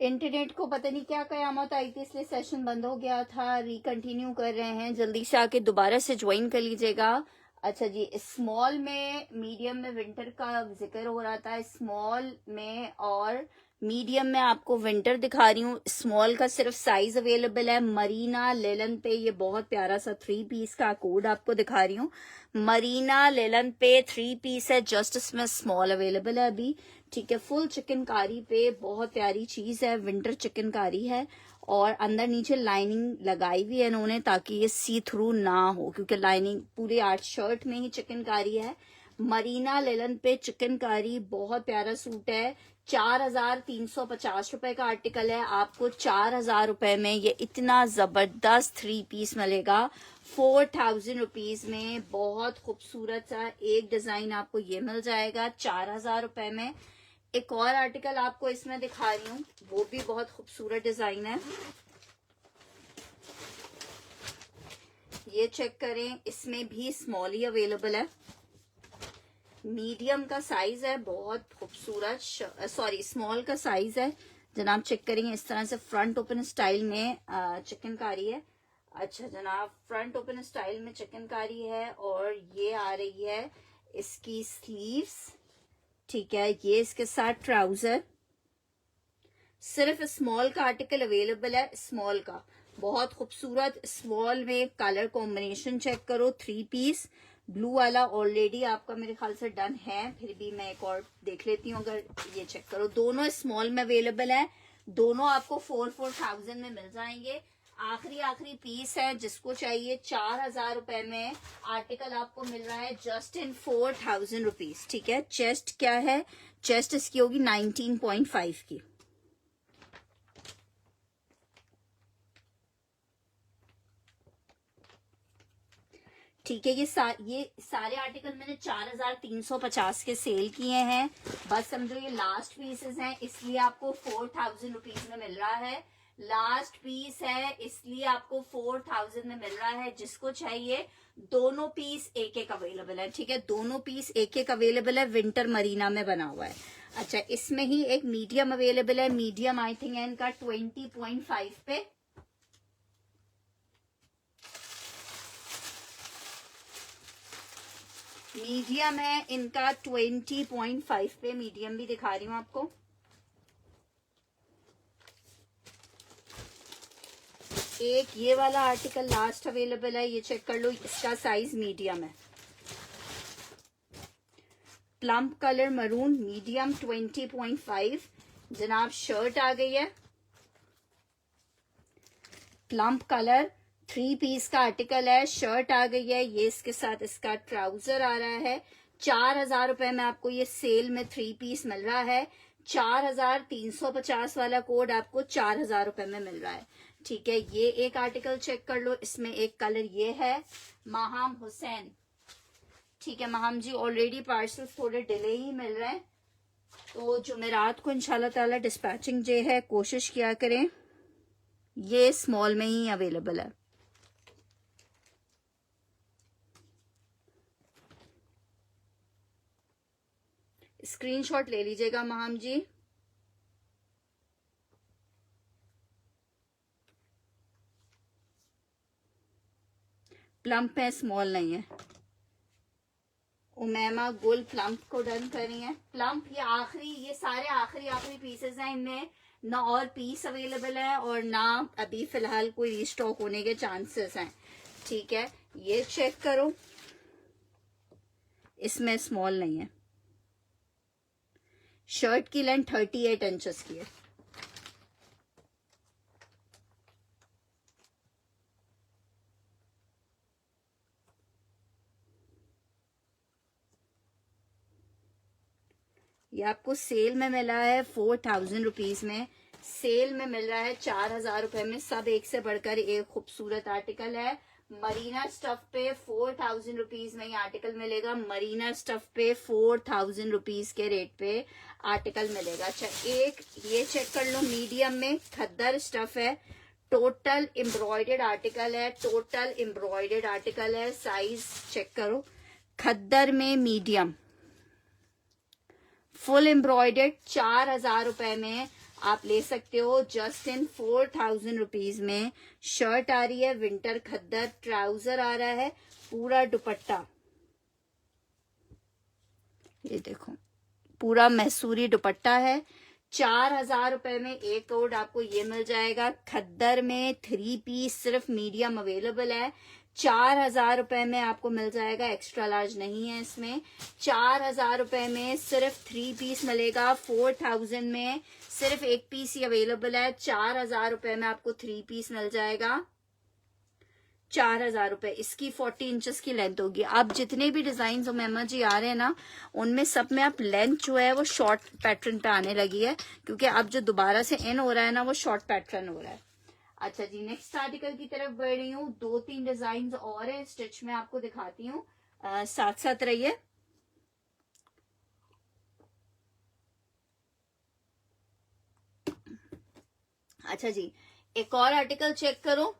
Internet को पता नहीं क्या कयामत आई थी, इसलिए सेशन बंद हो गया था। रिकंटिन्यू कर रहे हैं, जल्दी से आके दोबारा से ज्वाइन कर लीजिएगा। अच्छा जी, स्मॉल में, मीडियम में विंटर का जिक्र हो रहा था, स्मॉल में और मीडियम में आपको विंटर दिखा रही हूँ। स्मॉल का सिर्फ साइज अवेलेबल है मरीना लेलन पे। ये बहुत प्यारा सा 3 पीस का कोड आपको दिखा रही हूँ। मरीना लेलन पे 3 पीस है, जस्ट इसमें स्मॉल अवेलेबल है अभी। ठीक है, फुल चिकनकारी पे बहुत प्यारी चीज है, विंटर चिकनकारी है। और अंदर नीचे लाइनिंग लगाई हुई है इन्होंने ताकि ये सी थ्रू ना हो, क्योंकि लाइनिंग पूरी आर्ट शर्ट में ही चिकनकारी है। मरीना लेलन पे चिकनकारी, बहुत प्यारा सूट है। 4,350 रुपए का आर्टिकल है। आपको 4,000 रुपए में ये इतना जबरदस्त 3 पीस मिलेगा 4,000 रुपीज में। बहुत खूबसूरत सा एक डिजाइन आपको ये मिल जाएगा 4,000 रुपए में। एक और आर्टिकल आपको इसमें दिखा रही हूँ, वो भी बहुत खूबसूरत डिजाइन है। ये चेक करें, इसमें भी स्मॉल ही अवेलेबल है। मीडियम का साइज है, बहुत खूबसूरत, सॉरी स्मॉल का साइज है जनाब। चेक करेंगे, इस तरह से फ्रंट ओपन स्टाइल में चिकनकारी है। अच्छा जनाब, फ्रंट ओपन स्टाइल में चिकनकारी है। और ये आ रही है इसकी स्लीव्स। ठीक है, ये इसके साथ ट्राउजर। सिर्फ स्मॉल का आर्टिकल अवेलेबल है, स्मॉल का बहुत खूबसूरत। स्मॉल में कलर कॉम्बिनेशन चेक करो, 3 पीस। ब्लू वाला ऑलरेडी आपका मेरे ख्याल से डन है, फिर भी मैं एक और देख लेती हूँ। अगर ये चेक करो, दोनों स्मॉल में अवेलेबल है, दोनों आपको 4,000 में मिल जाएंगे। आखिरी पीस है, जिसको चाहिए 4,000 रुपए में आर्टिकल आपको मिल रहा है जस्ट इन 4,000 रुपीज। ठीक है, चेस्ट क्या है, चेस्ट इसकी होगी 19.5 की। ठीक है, ये सारे आर्टिकल मैंने 4,350 के सेल किए हैं। बस समझो ये लास्ट पीसेस हैं, इसलिए आपको 4,000 रुपीज में मिल रहा है। लास्ट पीस है इसलिए आपको 4,000 में मिल रहा है। जिसको चाहिए दोनों पीस एक एक अवेलेबल है। ठीक है, दोनों पीस एक एक अवेलेबल है, विंटर मरीना में बना हुआ है। अच्छा, इसमें ही एक मीडियम अवेलेबल है। मीडियम आई थिंक है इनका 20.5 पे। मीडियम है इनका 20.5 पे, मीडियम भी दिखा रही हूं आपको। एक ये वाला आर्टिकल लास्ट अवेलेबल है, ये चेक कर लो, इसका साइज मीडियम है। प्लम्प कलर मरून, मीडियम 20.5 जनाब। शर्ट आ गई है प्लम्प कलर, 3 पीस का आर्टिकल है। शर्ट आ गई है, ये इसके साथ इसका ट्राउजर आ रहा है। 4,000 रुपए में आपको ये सेल में 3 पीस मिल रहा है। 4,350 वाला कोड आपको 4,000 रुपए में मिल रहा है। ठीक है, ये एक आर्टिकल चेक कर लो, इसमें एक कलर ये है माहम हुसैन। ठीक है माहम जी, ऑलरेडी पार्सल थोड़े डिले ही मिल रहे हैं, तो जुमेरात को इंशाल्लाह ताला डिस्पैचिंग जो है कोशिश किया करें। ये स्मॉल में ही अवेलेबल है। स्क्रीनशॉट ले लीजिएगा माहम जी। प्लम्प है, स्मॉल नहीं है। उमैमा गुल प्लम्प को डन करी है। प्लम्प ये सारे आखिरी पीसेस हैं, इनमें ना और पीस अवेलेबल है और ना अभी फिलहाल कोई रीस्टॉक होने के चांसेस हैं। ठीक है, ये चेक करो, इसमें स्मॉल नहीं है। शर्ट की लेंथ 38 इंचेस की है। ये आपको सेल में मिला है 4,000 रुपीज में। सेल में मिल रहा है 4,000 रुपए में। सब एक से बढ़कर एक खूबसूरत आर्टिकल है। मरीना स्टफ पे 4,000 रुपीज में ये आर्टिकल मिलेगा। मरीना स्टफ पे 4,000 रुपीज के रेट पे आर्टिकल मिलेगा। अच्छा, एक ये चेक कर लो, मीडियम में खद्दर स्टफ है। टोटल एम्ब्रॉयडर्ड आर्टिकल है, टोटल एम्ब्रॉयडर्ड आर्टिकल है। साइज चेक करो, खद्दर में मीडियम, फुल एम्ब्रॉयडर्ड। 4,000 रुपए में आप ले सकते हो जस्ट इन 4000 रुपीज में। शर्ट आ रही है विंटर खद्दर, ट्राउजर आ रहा है, पूरा दुपट्टा ये देखो पूरा मैसूरी दुपट्टा है। 4000 रुपए में एक कोड आपको ये मिल जाएगा। खद्दर में 3 पीस सिर्फ मीडियम अवेलेबल है। 4000 रुपए में आपको मिल जाएगा, एक्स्ट्रा लार्ज नहीं है इसमें। 4000 रुपए में सिर्फ 3 पीस मिलेगा। 4000 में सिर्फ एक पीस ही अवेलेबल है। 4000 रुपए में आपको 3 पीस मिल जाएगा। 4000 रुपए, इसकी 40 इंचेस की लेंथ होगी। आप जितने भी डिजाइन मेमा जी आ रहे हैं ना, उनमें सब में आप लेंथ जो है वो शॉर्ट पैटर्न पे आने लगी है, क्योंकि अब जो दोबारा से इन हो रहा है ना वो शॉर्ट पैटर्न हो रहा है। अच्छा जी, नेक्स्ट आर्टिकल की तरफ बढ़ रही हूँ। 2-3 डिजाइन और है, स्टिच में आपको दिखाती हूँ, साथ साथ रहिए। अच्छा जी, एक और आर्टिकल चेक करो।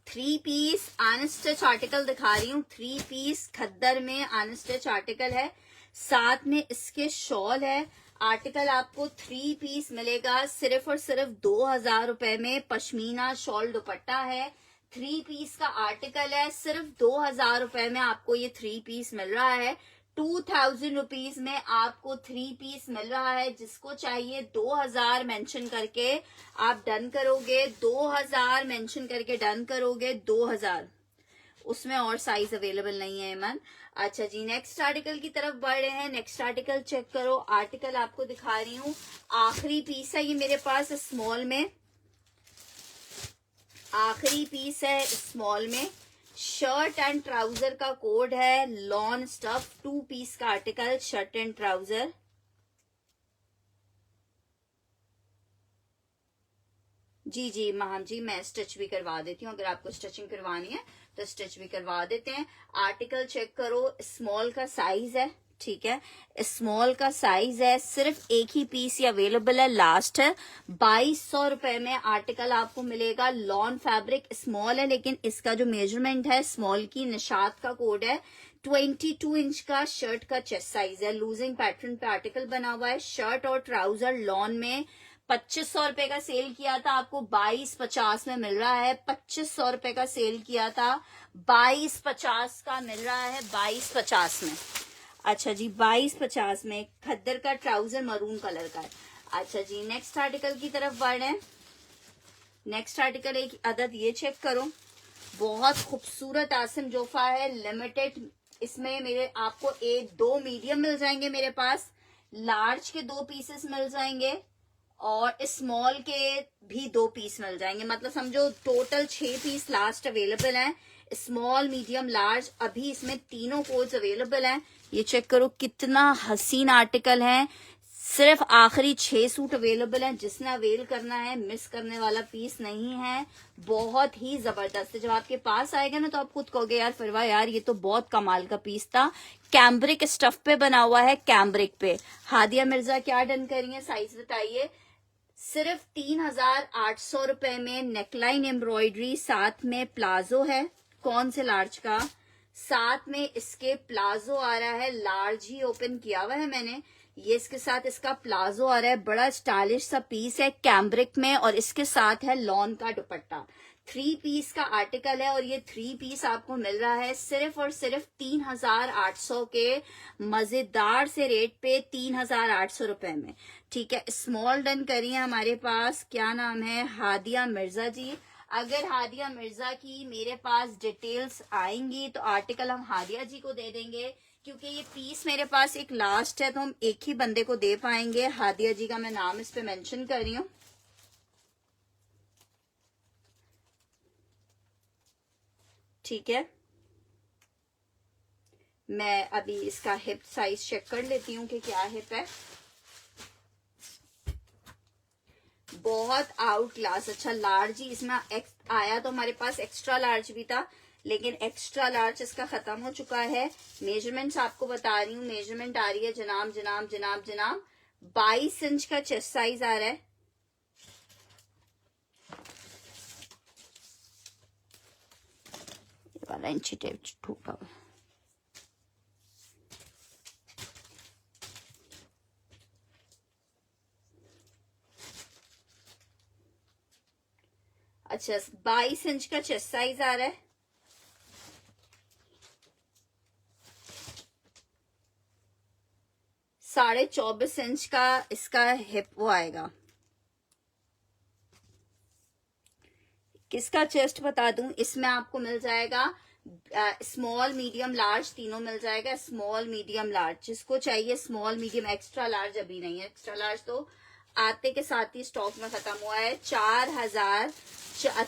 3 पीस अनस्टिच आर्टिकल दिखा रही हूँ। 3 पीस खद्दर में अनस्टिच आर्टिकल है, साथ में इसके शॉल है। आर्टिकल आपको 3 पीस मिलेगा सिर्फ और सिर्फ 2000 रुपए में। पश्मीना शॉल दुपट्टा है, 3 पीस का आर्टिकल है। सिर्फ 2000 रुपए में आपको ये 3 पीस मिल रहा है। 2000 रुपीज में आपको 3 पीस मिल रहा है। जिसको चाहिए 2000 मेंशन करके आप डन करोगे, 2000 मेंशन करके डन करोगे, 2000। उसमें और साइज अवेलेबल नहीं है ईमान। अच्छा जी, नेक्स्ट आर्टिकल की तरफ बढ़ रहे हैं। नेक्स्ट आर्टिकल चेक करो। आर्टिकल आपको दिखा रही हूँ, आखिरी पीस है ये मेरे पास स्मॉल में, आखिरी पीस है स्मॉल में। शर्ट एंड ट्राउजर का कोड है लॉन स्टफ। 2 पीस का आर्टिकल, शर्ट एंड ट्राउजर। जी जी महाम जी, मैं स्टिच भी करवा देती हूँ, अगर आपको स्टिचिंग करवानी है तो स्टिच भी करवा देते हैं। आर्टिकल चेक करो, स्मॉल का साइज है, ठीक है, स्मॉल का साइज है। सिर्फ एक ही पीस ही अवेलेबल है, लास्ट है। 2200 रुपए में आर्टिकल आपको मिलेगा। लॉन फैब्रिक स्मॉल है, लेकिन इसका जो मेजरमेंट है स्मॉल की, निशात का कोड है। 22 इंच का शर्ट का चेस्ट साइज है। लूजिंग पैटर्न पे आर्टिकल बना हुआ है। शर्ट और ट्राउजर लॉन में 2500 रुपए का सेल किया था, आपको 2250 में मिल रहा है। 2500 रुपए का सेल किया था, 2250 का मिल रहा है, 2250 में। अच्छा जी, 2250 में खद्दर का ट्राउजर मरून कलर का है। अच्छा जी, नेक्स्ट आर्टिकल की तरफ बढ़ रहे हैं। नेक्स्ट आर्टिकल एक अदद ये चेक करो, बहुत खूबसूरत आसिम जोफा है, लिमिटेड। इसमें मेरे आपको 2 मीडियम मिल जाएंगे मेरे पास, लार्ज के 2 पीसेस मिल जाएंगे और स्मॉल के भी 2 पीस मिल जाएंगे। मतलब समझो टोटल 6 पीस लास्ट अवेलेबल हैं, स्मॉल मीडियम लार्ज। अभी इसमें तीनों कोड्स अवेलेबल हैं। ये चेक करो कितना हसीन आर्टिकल है। सिर्फ आखिरी 6 सूट अवेलेबल हैं, जिसने अवेल करना है, मिस करने वाला पीस नहीं है। बहुत ही जबरदस्त है। जब आपके पास आएगा ना तो आप खुद कहोगे यार फिरवा, यार ये तो बहुत कमाल का पीस था। कैम्ब्रिक स्टफ पे बना हुआ है, कैम्ब्रिक पे। हादिया मिर्जा क्या डन करिए, साइज बताइए। सिर्फ 3800 रुपए में नेकलाइन एम्ब्रॉयडरी, साथ में प्लाजो है, कौन से लार्ज का, साथ में इसके प्लाजो आ रहा है, लार्ज ही ओपन किया हुआ है मैंने। ये इसके साथ इसका प्लाजो आ रहा है, बड़ा स्टाइलिश सा पीस है कैम्ब्रिक में, और इसके साथ है लॉन का दुपट्टा। 3 पीस का आर्टिकल है और ये 3 पीस आपको मिल रहा है सिर्फ और सिर्फ 3800 के मजेदार से रेट पे, 3800 रुपए में, ठीक है। स्मॉल डन करिए। हमारे पास क्या नाम है, हादिया मिर्जा जी। अगर हादिया मिर्जा की मेरे पास डिटेल्स आएंगी तो आर्टिकल हम हादिया जी को दे देंगे, क्योंकि ये पीस मेरे पास एक लास्ट है तो हम एक ही बंदे को दे पाएंगे। हादिया जी का मैं नाम इस पे मेंशन कर रही हूँ, ठीक है। मैं अभी इसका हिप साइज चेक कर लेती हूँ कि क्या हिप है। बहुत आउट क्लास, अच्छा लार्ज ही इसमें आया, तो हमारे पास एक्स्ट्रा लार्ज भी था, लेकिन एक्स्ट्रा लार्ज इसका खत्म हो चुका है। मेजरमेंट्स आपको बता रही हूँ, मेजरमेंट आ रही है जनाब जनाब जनाब जनाब 22 इंच का चेस्ट साइज आ रहा है। ये वाला इंची टेप ठूका हुआ, अच्छा 22 इंच का चेस्ट साइज आ रहा है, 24.5 इंच का इसका हिप वो आएगा। किसका चेस्ट बता दूं, इसमें आपको मिल जाएगा स्मॉल मीडियम लार्ज तीनों मिल जाएगा। स्मॉल मीडियम लार्ज, जिसको चाहिए स्मॉल मीडियम, एक्स्ट्रा लार्ज अभी नहीं है, एक्स्ट्रा लार्ज तो आते के साथ ही स्टॉक में खत्म हुआ है।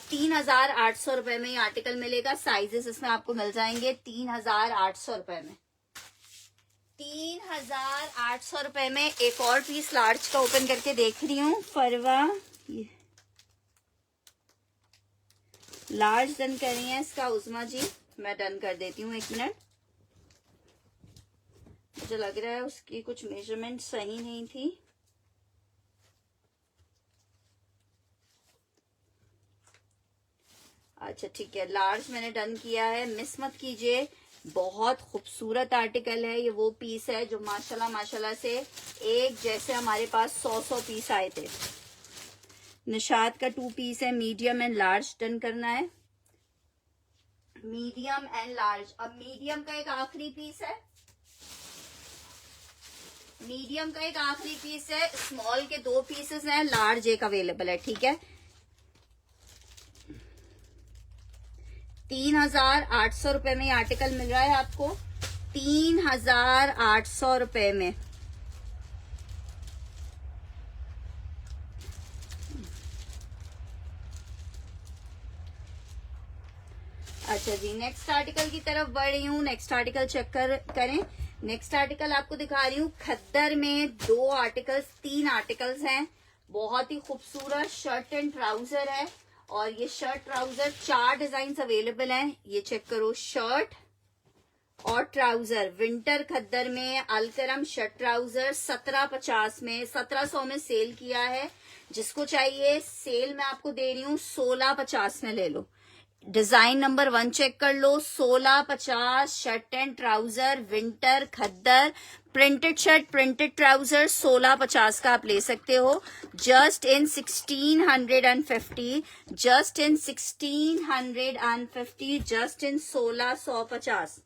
3,800 रुपए में ये आर्टिकल मिलेगा। साइजेस इसमें आपको मिल जाएंगे 3,800 रुपए में। 3,800 रुपए में एक और पीस लार्ज का ओपन करके देख रही हूँ। फरवा लार्ज डन कर रही है इसका उस्मा जी, मैं डन कर देती हूँ 1 मिनट। मुझे लग रहा है उसकी कुछ मेजरमेंट सही नहीं थी। अच्छा ठीक है, लार्ज मैंने डन किया है, मिस मत कीजिए। बहुत खूबसूरत आर्टिकल है ये। वो पीस है जो माशाल्लाह माशाल्लाह से एक जैसे हमारे पास 100 पीस आए थे। निशात का 2 पीस है, मीडियम एंड लार्ज डन करना है, मीडियम एंड लार्ज। अब मीडियम का एक आखिरी पीस है, मीडियम का एक आखिरी पीस है, स्मॉल के 2 पीसेस हैं, लार्ज एक अवेलेबल है। ठीक है, 3,800 रुपए में ये आर्टिकल मिल रहा है आपको, 3,800 रुपए में। अच्छा जी, नेक्स्ट आर्टिकल की तरफ बढ़ रही हूँ। नेक्स्ट आर्टिकल चेक करें। नेक्स्ट आर्टिकल आपको दिखा रही हूँ खद्दर में 2 आर्टिकल्स, 3 आर्टिकल्स हैं। बहुत ही खूबसूरत शर्ट एंड ट्राउजर है, और ये शर्ट ट्राउजर 4 डिजाइन अवेलेबल हैं। ये चेक करो, शर्ट और ट्राउजर विंटर खद्दर में अलकरम शर्ट ट्राउजर 1750 में, 1700 में सेल किया है। जिसको चाहिए सेल में आपको दे रही हूँ 1650 में ले लो। डिजाइन नंबर 1 चेक कर लो, 1650 shirt and trouser winter khaddar, printed shirt printed trouser 1650 का आप ले सकते हो। Just in 1650, just in 1650, just in 1650।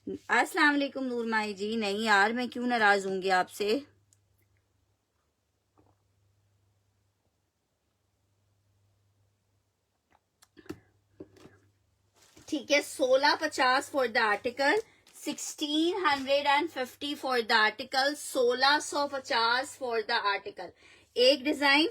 अस्सलाम वालेकुम नूर माई जी। नहीं यार, मैं क्यों नाराज होंगी आपसे। ठीक है, 1650 for the article, 1650 for the article, 1650 for the article. एक डिजाइन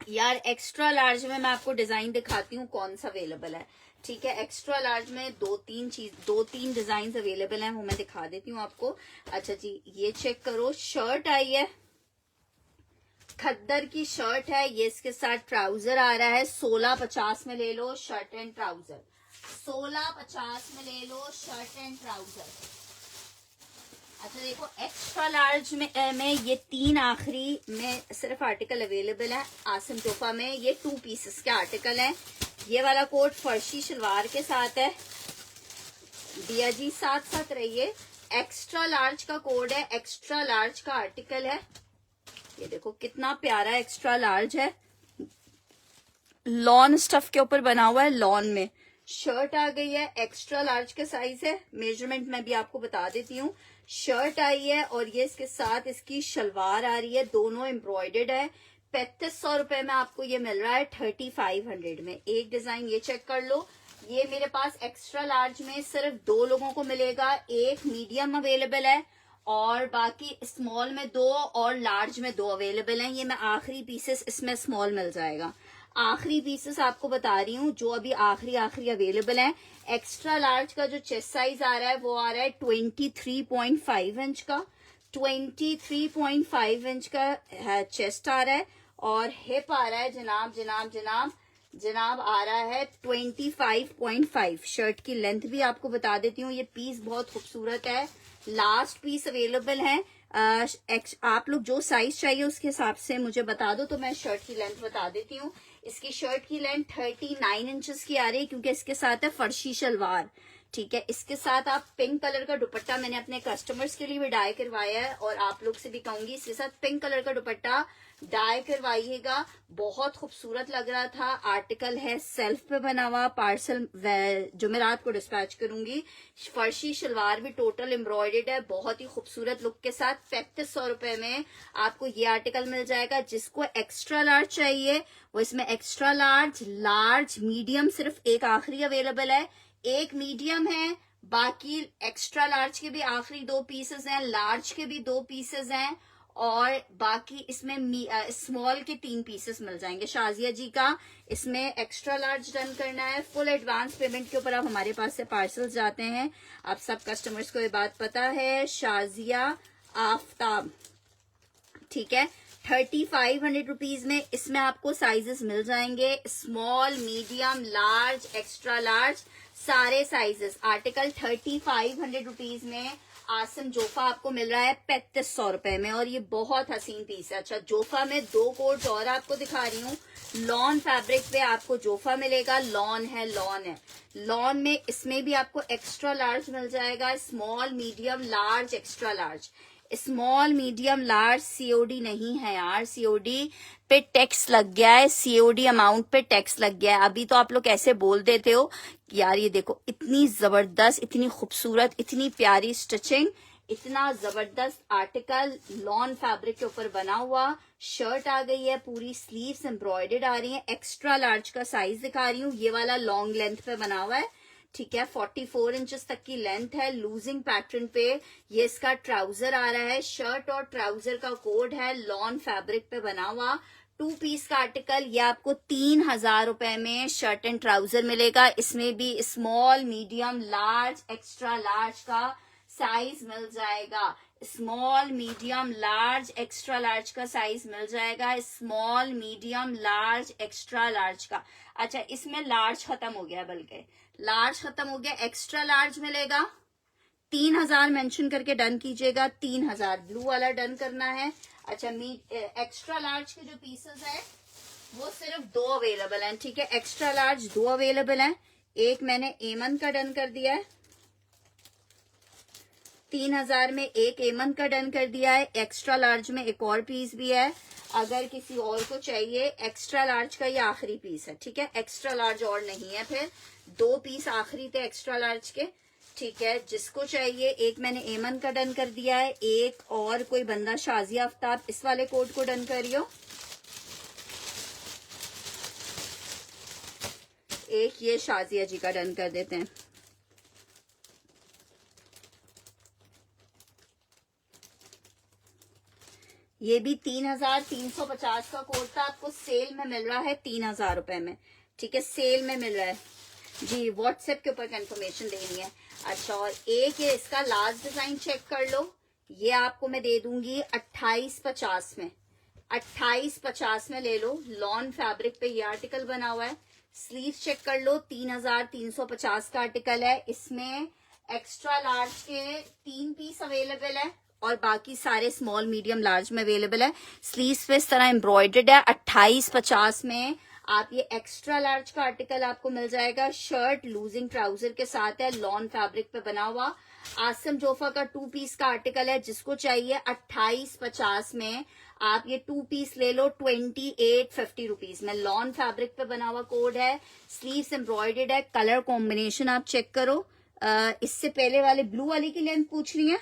यार एक्स्ट्रा लार्ज में मैं आपको डिजाइन दिखाती हूँ कौन सा अवेलेबल है। ठीक है, एक्स्ट्रा लार्ज में 2-3 डिजाइन अवेलेबल हैं, वो मैं दिखा देती हूँ आपको। अच्छा जी, ये चेक करो, शर्ट आई है, खद्दर की शर्ट है, ये इसके साथ ट्राउजर आ रहा है। 1650 में ले लो शर्ट एंड ट्राउजर, 1650 में ले लो शर्ट एंड ट्राउजर। अच्छा देखो, एक्स्ट्रा लार्ज में ये 3 आखिरी में सिर्फ आर्टिकल अवेलेबल है आसिम तोहफा में। ये 2 पीसेस के आर्टिकल हैं। ये वाला कोट फर्शी शलवार के साथ है। दिया जी साथ साथ रहिए। एक्स्ट्रा लार्ज का कोड है, एक्स्ट्रा लार्ज का आर्टिकल है। ये देखो कितना प्यारा एक्स्ट्रा लार्ज है, लॉन स्टफ के ऊपर बना हुआ है, लॉन में शर्ट आ गई है। एक्स्ट्रा लार्ज का साइज है, मेजरमेंट मैं भी आपको बता देती हूँ। शर्ट आई है और ये इसके साथ इसकी शलवार आ रही है, दोनों एम्ब्रॉयडर्ड है। 3500 रुपए में आपको ये मिल रहा है 3500 में। एक डिजाइन ये चेक कर लो, ये मेरे पास एक्स्ट्रा लार्ज में सिर्फ 2 लोगों को मिलेगा। एक मीडियम अवेलेबल है और बाकी स्मॉल में 2 और लार्ज में 2 अवेलेबल हैं। ये मैं आखिरी पीसेस इसमें स्मॉल मिल जाएगा। आखिरी पीसेस आपको बता रही हूँ जो अभी आखिरी अवेलेबल है। एक्स्ट्रा लार्ज का जो चेस्ट साइज आ रहा है वो आ रहा है 23.5 इंच का, 23.5 इंच का चेस्ट आ रहा है, और हिप आ रहा है जनाब आ रहा है 25.5। शर्ट की लेंथ भी आपको बता देती हूँ। ये पीस बहुत खूबसूरत है, लास्ट पीस अवेलेबल है। आप लोग जो साइज चाहिए उसके हिसाब से मुझे बता दो तो मैं शर्ट की लेंथ बता देती हूँ। इसकी शर्ट की लेंथ 39 इंचेस की आ रही है क्योंकि इसके साथ है फर्शी शलवार। ठीक है। इसके साथ आप पिंक कलर का दुपट्टा मैंने अपने कस्टमर्स के लिए भी डाई करवाया है और आप लोग से भी कहूंगी इसके साथ पिंक कलर का दुपट्टा डाई करवाइएगा। बहुत खूबसूरत लग रहा था। आर्टिकल है सेल्फ पे बना हुआ, पार्सल जो मैं रात को डिस्पैच करूंगी। फर्शी शलवार भी टोटल एम्ब्रॉयडेड है, बहुत ही खूबसूरत लुक के साथ। 3500 रुपए में आपको ये आर्टिकल मिल जाएगा। जिसको एक्स्ट्रा लार्ज चाहिए वो इसमें एक्स्ट्रा लार्ज, लार्ज, मीडियम सिर्फ एक आखिरी अवेलेबल है, एक मीडियम है, बाकी एक्स्ट्रा लार्ज के भी आखिरी 2 पीसेस हैं, लार्ज के भी 2 पीसेस हैं और बाकी इसमें स्मॉल के 3 पीसेस मिल जाएंगे। शाजिया जी का इसमें एक्स्ट्रा लार्ज डन करना है। फुल एडवांस पेमेंट के ऊपर आप हमारे पास से पार्सल जाते हैं। आप सब कस्टमर्स को ये बात पता है। शाजिया आफ्ताब, ठीक है। 3500 रुपीज में इसमें आपको साइजेस मिल जाएंगे, small, medium, large, extra large, सारे साइजेस। आर्टिकल 3500 रुपीज में आसम जोफा आपको मिल रहा है 3500 रुपए में और ये बहुत हसीन पीस है। अच्छा, जोफा में 2 कोड्स और आपको दिखा रही हूँ। लॉन फैब्रिक पे आपको जोफा मिलेगा। लॉन है, लॉन है। लॉन में इसमें भी आपको एक्स्ट्रा लार्ज मिल जाएगा, small, medium, large, extra large. Small, medium, large COD नहीं है यार, सीओडी पे टैक्स लग गया है, सीओडी अमाउंट पे टैक्स लग गया है। अभी तो आप लोग ऐसे बोल देते हो यार। ये देखो, इतनी जबरदस्त, इतनी खूबसूरत, इतनी प्यारी स्टिचिंग, इतना जबरदस्त आर्टिकल लॉन फैब्रिक के ऊपर बना हुआ। शर्ट आ गई है, पूरी स्लीव्स एम्ब्रॉयडेड आ रही है। एक्स्ट्रा लार्ज का साइज दिखा रही हूँ। ये वाला लॉन्ग लेंथ पे बना हुआ है, ठीक है। 44 इंचेस तक की लेंथ है। लूजिंग पैटर्न पे ये इसका ट्राउजर आ रहा है। शर्ट और ट्राउजर का कोड है, लॉन फैब्रिक पे बना हुआ। 2 पीस का आर्टिकल। ये आपको 3000 रुपए में शर्ट एंड ट्राउजर मिलेगा। इसमें भी small, medium, large, extra large का साइज मिल जाएगा। Small, medium, large, extra large का साइज मिल जाएगा। Small, medium, large, extra large का। अच्छा, इसमें लार्ज खत्म हो गया, बल्कि लार्ज खत्म हो गया। एक्स्ट्रा लार्ज मिलेगा। 3000 मेंशन करके डन कीजिएगा। 3000 ब्लू वाला डन करना है। अच्छा, एक्स्ट्रा लार्ज के जो पीसेस है वो सिर्फ 2 अवेलेबल हैं, ठीक है। एक्स्ट्रा लार्ज 2 अवेलेबल हैं। एक मैंने एमन का डन कर दिया है, 3000 में एक एमन का डन कर दिया है। एक्स्ट्रा लार्ज में एक और पीस भी है, अगर किसी और को चाहिए। एक्स्ट्रा लार्ज का ये आखिरी पीस है, ठीक है। एक्स्ट्रा लार्ज और नहीं है, फिर 2 पीस आखिरी थे एक्स्ट्रा लार्ज के, ठीक है। जिसको चाहिए, एक मैंने एमन का डन कर दिया है, एक और कोई बंदा शाजिया आफ्ताब इस वाले कोड को डन करियो। एक ये शाजिया जी का डन कर देते हैं। ये भी 3350 का कोड था, आपको सेल में मिल रहा है 3000 रुपए में, ठीक है। सेल में मिल रहा है जी। व्हाट्सएप के ऊपर कंफर्मेशन देनी है। अच्छा, और एक ये इसका लास्ट डिजाइन चेक कर लो। ये आपको मैं दे दूंगी 2850 में। 2850 में ले लो। लॉन फैब्रिक पे ये आर्टिकल बना हुआ है। स्लीव चेक कर लो। 3350 का आर्टिकल है। इसमें एक्स्ट्रा लार्ज के 3 पीस अवेलेबल है और बाकी सारे स्मॉल, मीडियम, लार्ज में अवेलेबल है। स्लीव्स पे इस तरह एम्ब्रॉयडेड है। 2850 में आप ये एक्स्ट्रा लार्ज का आर्टिकल आपको मिल जाएगा। शर्ट लूजिंग ट्राउजर के साथ है, लॉन फैब्रिक पे बना हुआ। आसम जोफा का 2 पीस का आर्टिकल है। जिसको चाहिए 2850 में आप ये 2 पीस ले लो 2850 रुपीज में। लॉन फैब्रिक पे बना हुआ कोड है। स्लीव्स एम्ब्रॉयडेड है। कलर कॉम्बिनेशन आप चेक करो। इससे पहले वाले ब्लू वाली की लेंथ पूछ रही है।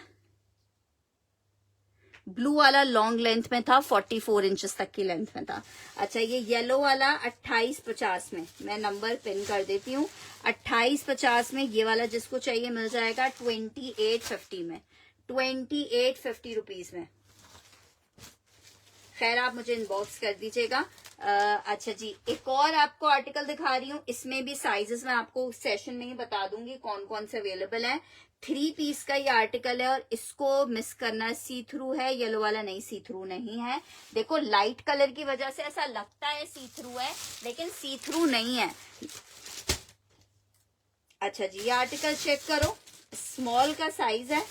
ब्लू वाला लॉन्ग लेंथ में था, 44 इंचेस तक की लेंथ में था। अच्छा, ये येलो वाला 2850 में, मैं नंबर पिन कर देती हूँ। 2850 में ये वाला जिसको चाहिए मिल जाएगा 2850 में, 2850 रुपीज में। खैर, आप मुझे इनबॉक्स कर दीजिएगा। अच्छा जी, एक और आपको आर्टिकल दिखा रही हूँ। इसमें भी साइजेस मैं आपको सेशन में ही बता दूंगी कौन कौन से अवेलेबल है। 3 पीस का ये आर्टिकल है और इसको मिस करना। सी थ्रू है, येलो वाला नहीं, सी थ्रू नहीं है। देखो, लाइट कलर की वजह से ऐसा लगता है सी थ्रू है, लेकिन सी थ्रू नहीं है। अच्छा जी, ये आर्टिकल चेक करो। स्मॉल का साइज है।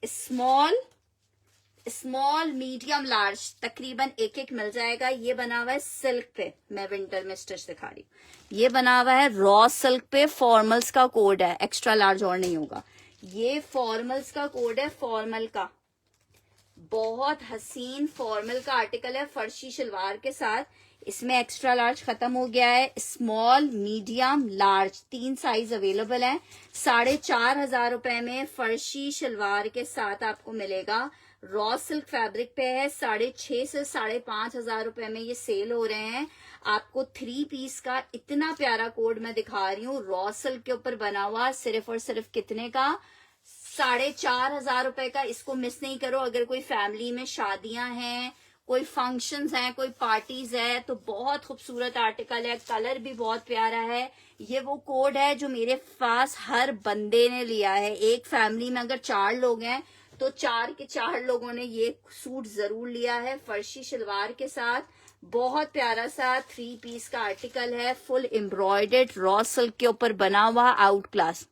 स्मॉल स्मॉल मीडियम लार्ज तकरीबन एक एक मिल जाएगा। ये बना हुआ है सिल्क पे, मैं विंटर में स्टिच दिखा रही हूँ। ये बना हुआ है रॉ सिल्क पे, फॉर्मल्स का कोड है, एक्स्ट्रा लार्ज और नहीं होगा। ये फॉर्मल्स का कोड है, फॉर्मल का, बहुत हसीन फॉर्मल का आर्टिकल है फर्शी शलवार के साथ। इसमें एक्स्ट्रा लार्ज खत्म हो गया है, small medium large 3 size available है। 4,500 रुपए में फर्शी शलवार के साथ आपको मिलेगा। रॉ सिल्क फैब्रिक पे है, 6,500 से 5,500 रुपए में ये सेल हो रहे हैं। आपको 3 पीस का इतना प्यारा कोड मैं दिखा रही हूँ, रॉ सिल्क के ऊपर बना हुआ, सिर्फ और सिर्फ कितने का, 4,500 रुपए का। इसको मिस नहीं करो। अगर कोई फैमिली में शादियां हैं, कोई फंक्शंस हैं, कोई पार्टीज है, तो बहुत खूबसूरत आर्टिकल है, कलर भी बहुत प्यारा है। ये वो कोड है जो मेरे पास हर बंदे ने लिया है। एक फैमिली में अगर 4 लोग हैं तो 4 के 4 लोगों ने ये सूट जरूर लिया है, फर्शी शलवार के साथ। बहुत प्यारा सा 3 पीस का आर्टिकल है, फुल एम्ब्रॉयडर्ड रॉ सिल्क के ऊपर बना हुआ, आउट क्लास।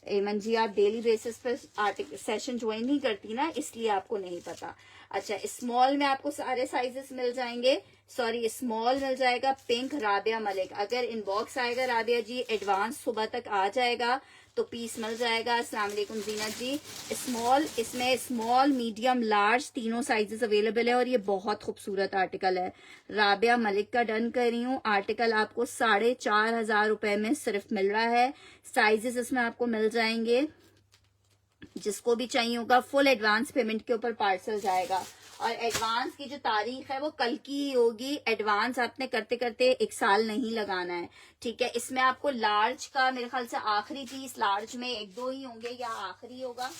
एमन जी, आप डेली बेसिस पर आर्टिकल सेशन ज्वाइन नहीं करती ना, इसलिए आपको नहीं पता। अच्छा, स्मॉल में आपको सारे साइजेस मिल जाएंगे। सॉरी, स्मॉल मिल जाएगा पिंक, राबिया मलिक। अगर इनबॉक्स आएगा राबिया जी, एडवांस सुबह तक आ जाएगा तो पीस मिल जाएगा। अस्सलाम वालेकुम जीनत जी। स्मॉल, इसमें स्मॉल मीडियम लार्ज तीनों साइजेस अवेलेबल है और ये बहुत खूबसूरत आर्टिकल है। राबिया मलिक का डन कर रही हूँ। आर्टिकल आपको 4,500 रुपए में सिर्फ मिल रहा है। साइजेस इसमें आपको मिल जाएंगे, जिसको भी चाहिए होगा। फुल एडवांस पेमेंट के ऊपर पार्सल जाएगा और एडवांस की जो तारीख है वो कल की ही होगी। एडवांस आपने करते करते 1 साल नहीं लगाना है, ठीक है। इसमें आपको लार्ज का मेरे ख्याल से आखिरी पीस, लार्ज में 1-2 ही होंगे या आखिरी होगा।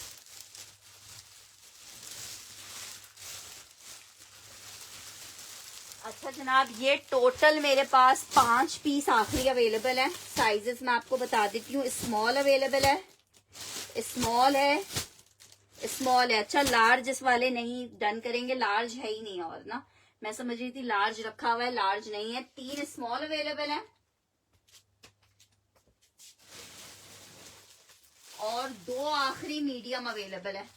अच्छा जनाब, ये टोटल मेरे पास 5 पीस आखिरी अवेलेबल है। साइजेस मैं आपको बता देती हूँ। स्मॉल अवेलेबल है, स्मॉल है, स्मॉल है। अच्छा, लार्ज इस वाले नहीं डन करेंगे, लार्ज है ही नहीं। और ना, मैं समझ रही थी लार्ज रखा हुआ है, लार्ज नहीं है। 3 स्मॉल अवेलेबल है और 2 आखिरी मीडियम अवेलेबल है,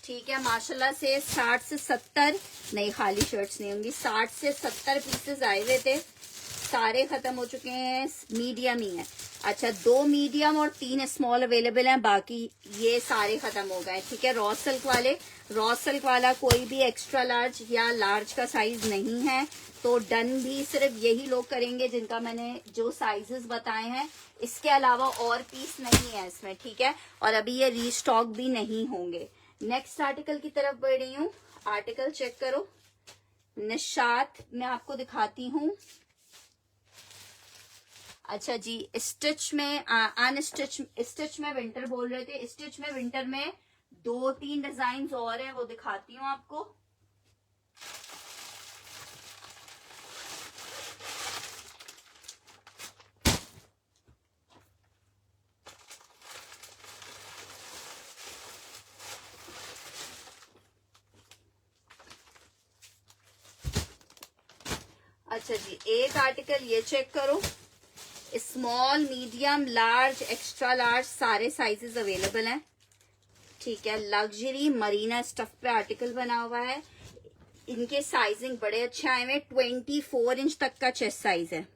ठीक है। माशाल्लाह से 60 से 70, नहीं खाली शर्ट्स नहीं होंगी, 60 से 70 पीसेस आए हुए थे, सारे खत्म हो चुके हैं, मीडियम ही है। अच्छा, 2 मीडियम और 3 स्मॉल अवेलेबल हैं, बाकी ये सारे खत्म हो गए, ठीक है। रॉ सिल्क वाले, रॉ सिल्क वाला कोई भी एक्स्ट्रा लार्ज या लार्ज का साइज नहीं है, तो डन भी सिर्फ यही लोग करेंगे जिनका मैंने जो साइजेस बताए हैं। इसके अलावा और पीस नहीं है इसमें, ठीक है। और अभी ये रीस्टॉक भी नहीं होंगे। नेक्स्ट आर्टिकल की तरफ बढ़ रही हूँ। आर्टिकल चेक करो, निशात मैं आपको दिखाती हूँ। अच्छा जी, स्टिच में अनस्टिच, स्टिच में विंटर बोल रहे थे, स्टिच में विंटर में 2-3 डिजाइन और है, वो दिखाती हूँ आपको। अच्छा जी, एक आर्टिकल ये चेक करो, small medium large extra large सारे साइजेस अवेलेबल हैं, ठीक है। लग्जरी मरीना स्टफ पे आर्टिकल बना हुआ है। इनके साइजिंग बड़े अच्छे आए हुए, 24 इंच तक का चेस्ट साइज है।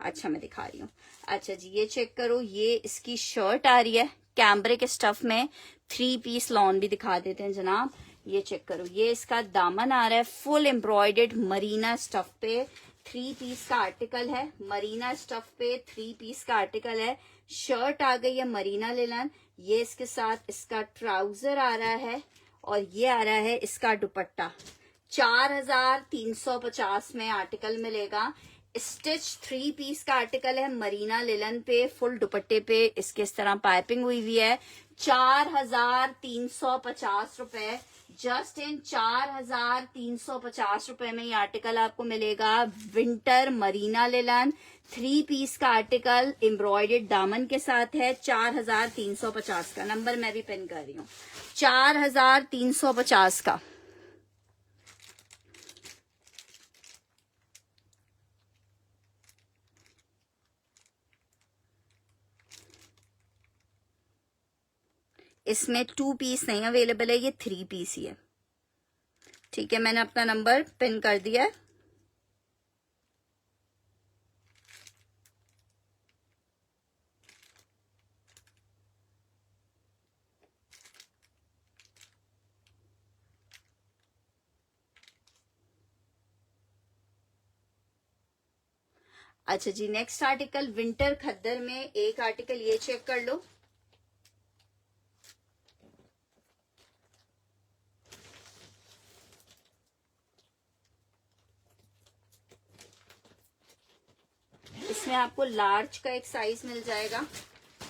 अच्छा, मैं दिखा रही हूँ। अच्छा जी, ये चेक करो, ये इसकी शर्ट आ रही है कैम्ब्रिक स्टफ में। 3 पीस लॉन भी दिखा देते हैं जनाब। ये चेक करो, ये इसका दामन आ रहा है, फुल एम्ब्रॉयडर्ड मरीना स्टफ पे। 3 पीस का आर्टिकल है, मरीना स्टफ पे 3 पीस का आर्टिकल है। शर्ट आ गई है मरीना लिनन, ये इसके साथ इसका ट्राउजर आ रहा है और ये आ रहा है इसका दुपट्टा। 4,350 में आर्टिकल मिलेगा। स्टिच 3 पीस का आर्टिकल है, मरीना लिलन पे, फुल दुपट्टे पे इसके इस तरह पाइपिंग हुई हुई है। 4,350 रुपए, जस्ट इन 4,350 रुपए में ये आर्टिकल आपको मिलेगा। विंटर मरीना लिलन 3 पीस का आर्टिकल एम्ब्रॉयडर्ड दामन के साथ है। 4,350 का नंबर मैं भी पिन कर रही हूँ, 4,350 का। इसमें 2 पीस नहीं अवेलेबल है, ये 3 पीस ही है। ठीक है, मैंने अपना नंबर पिन कर दिया है। अच्छा जी, नेक्स्ट आर्टिकल विंटर खद्दर में एक आर्टिकल ये चेक कर लो। इसमें आपको लार्ज का एक साइज मिल जाएगा,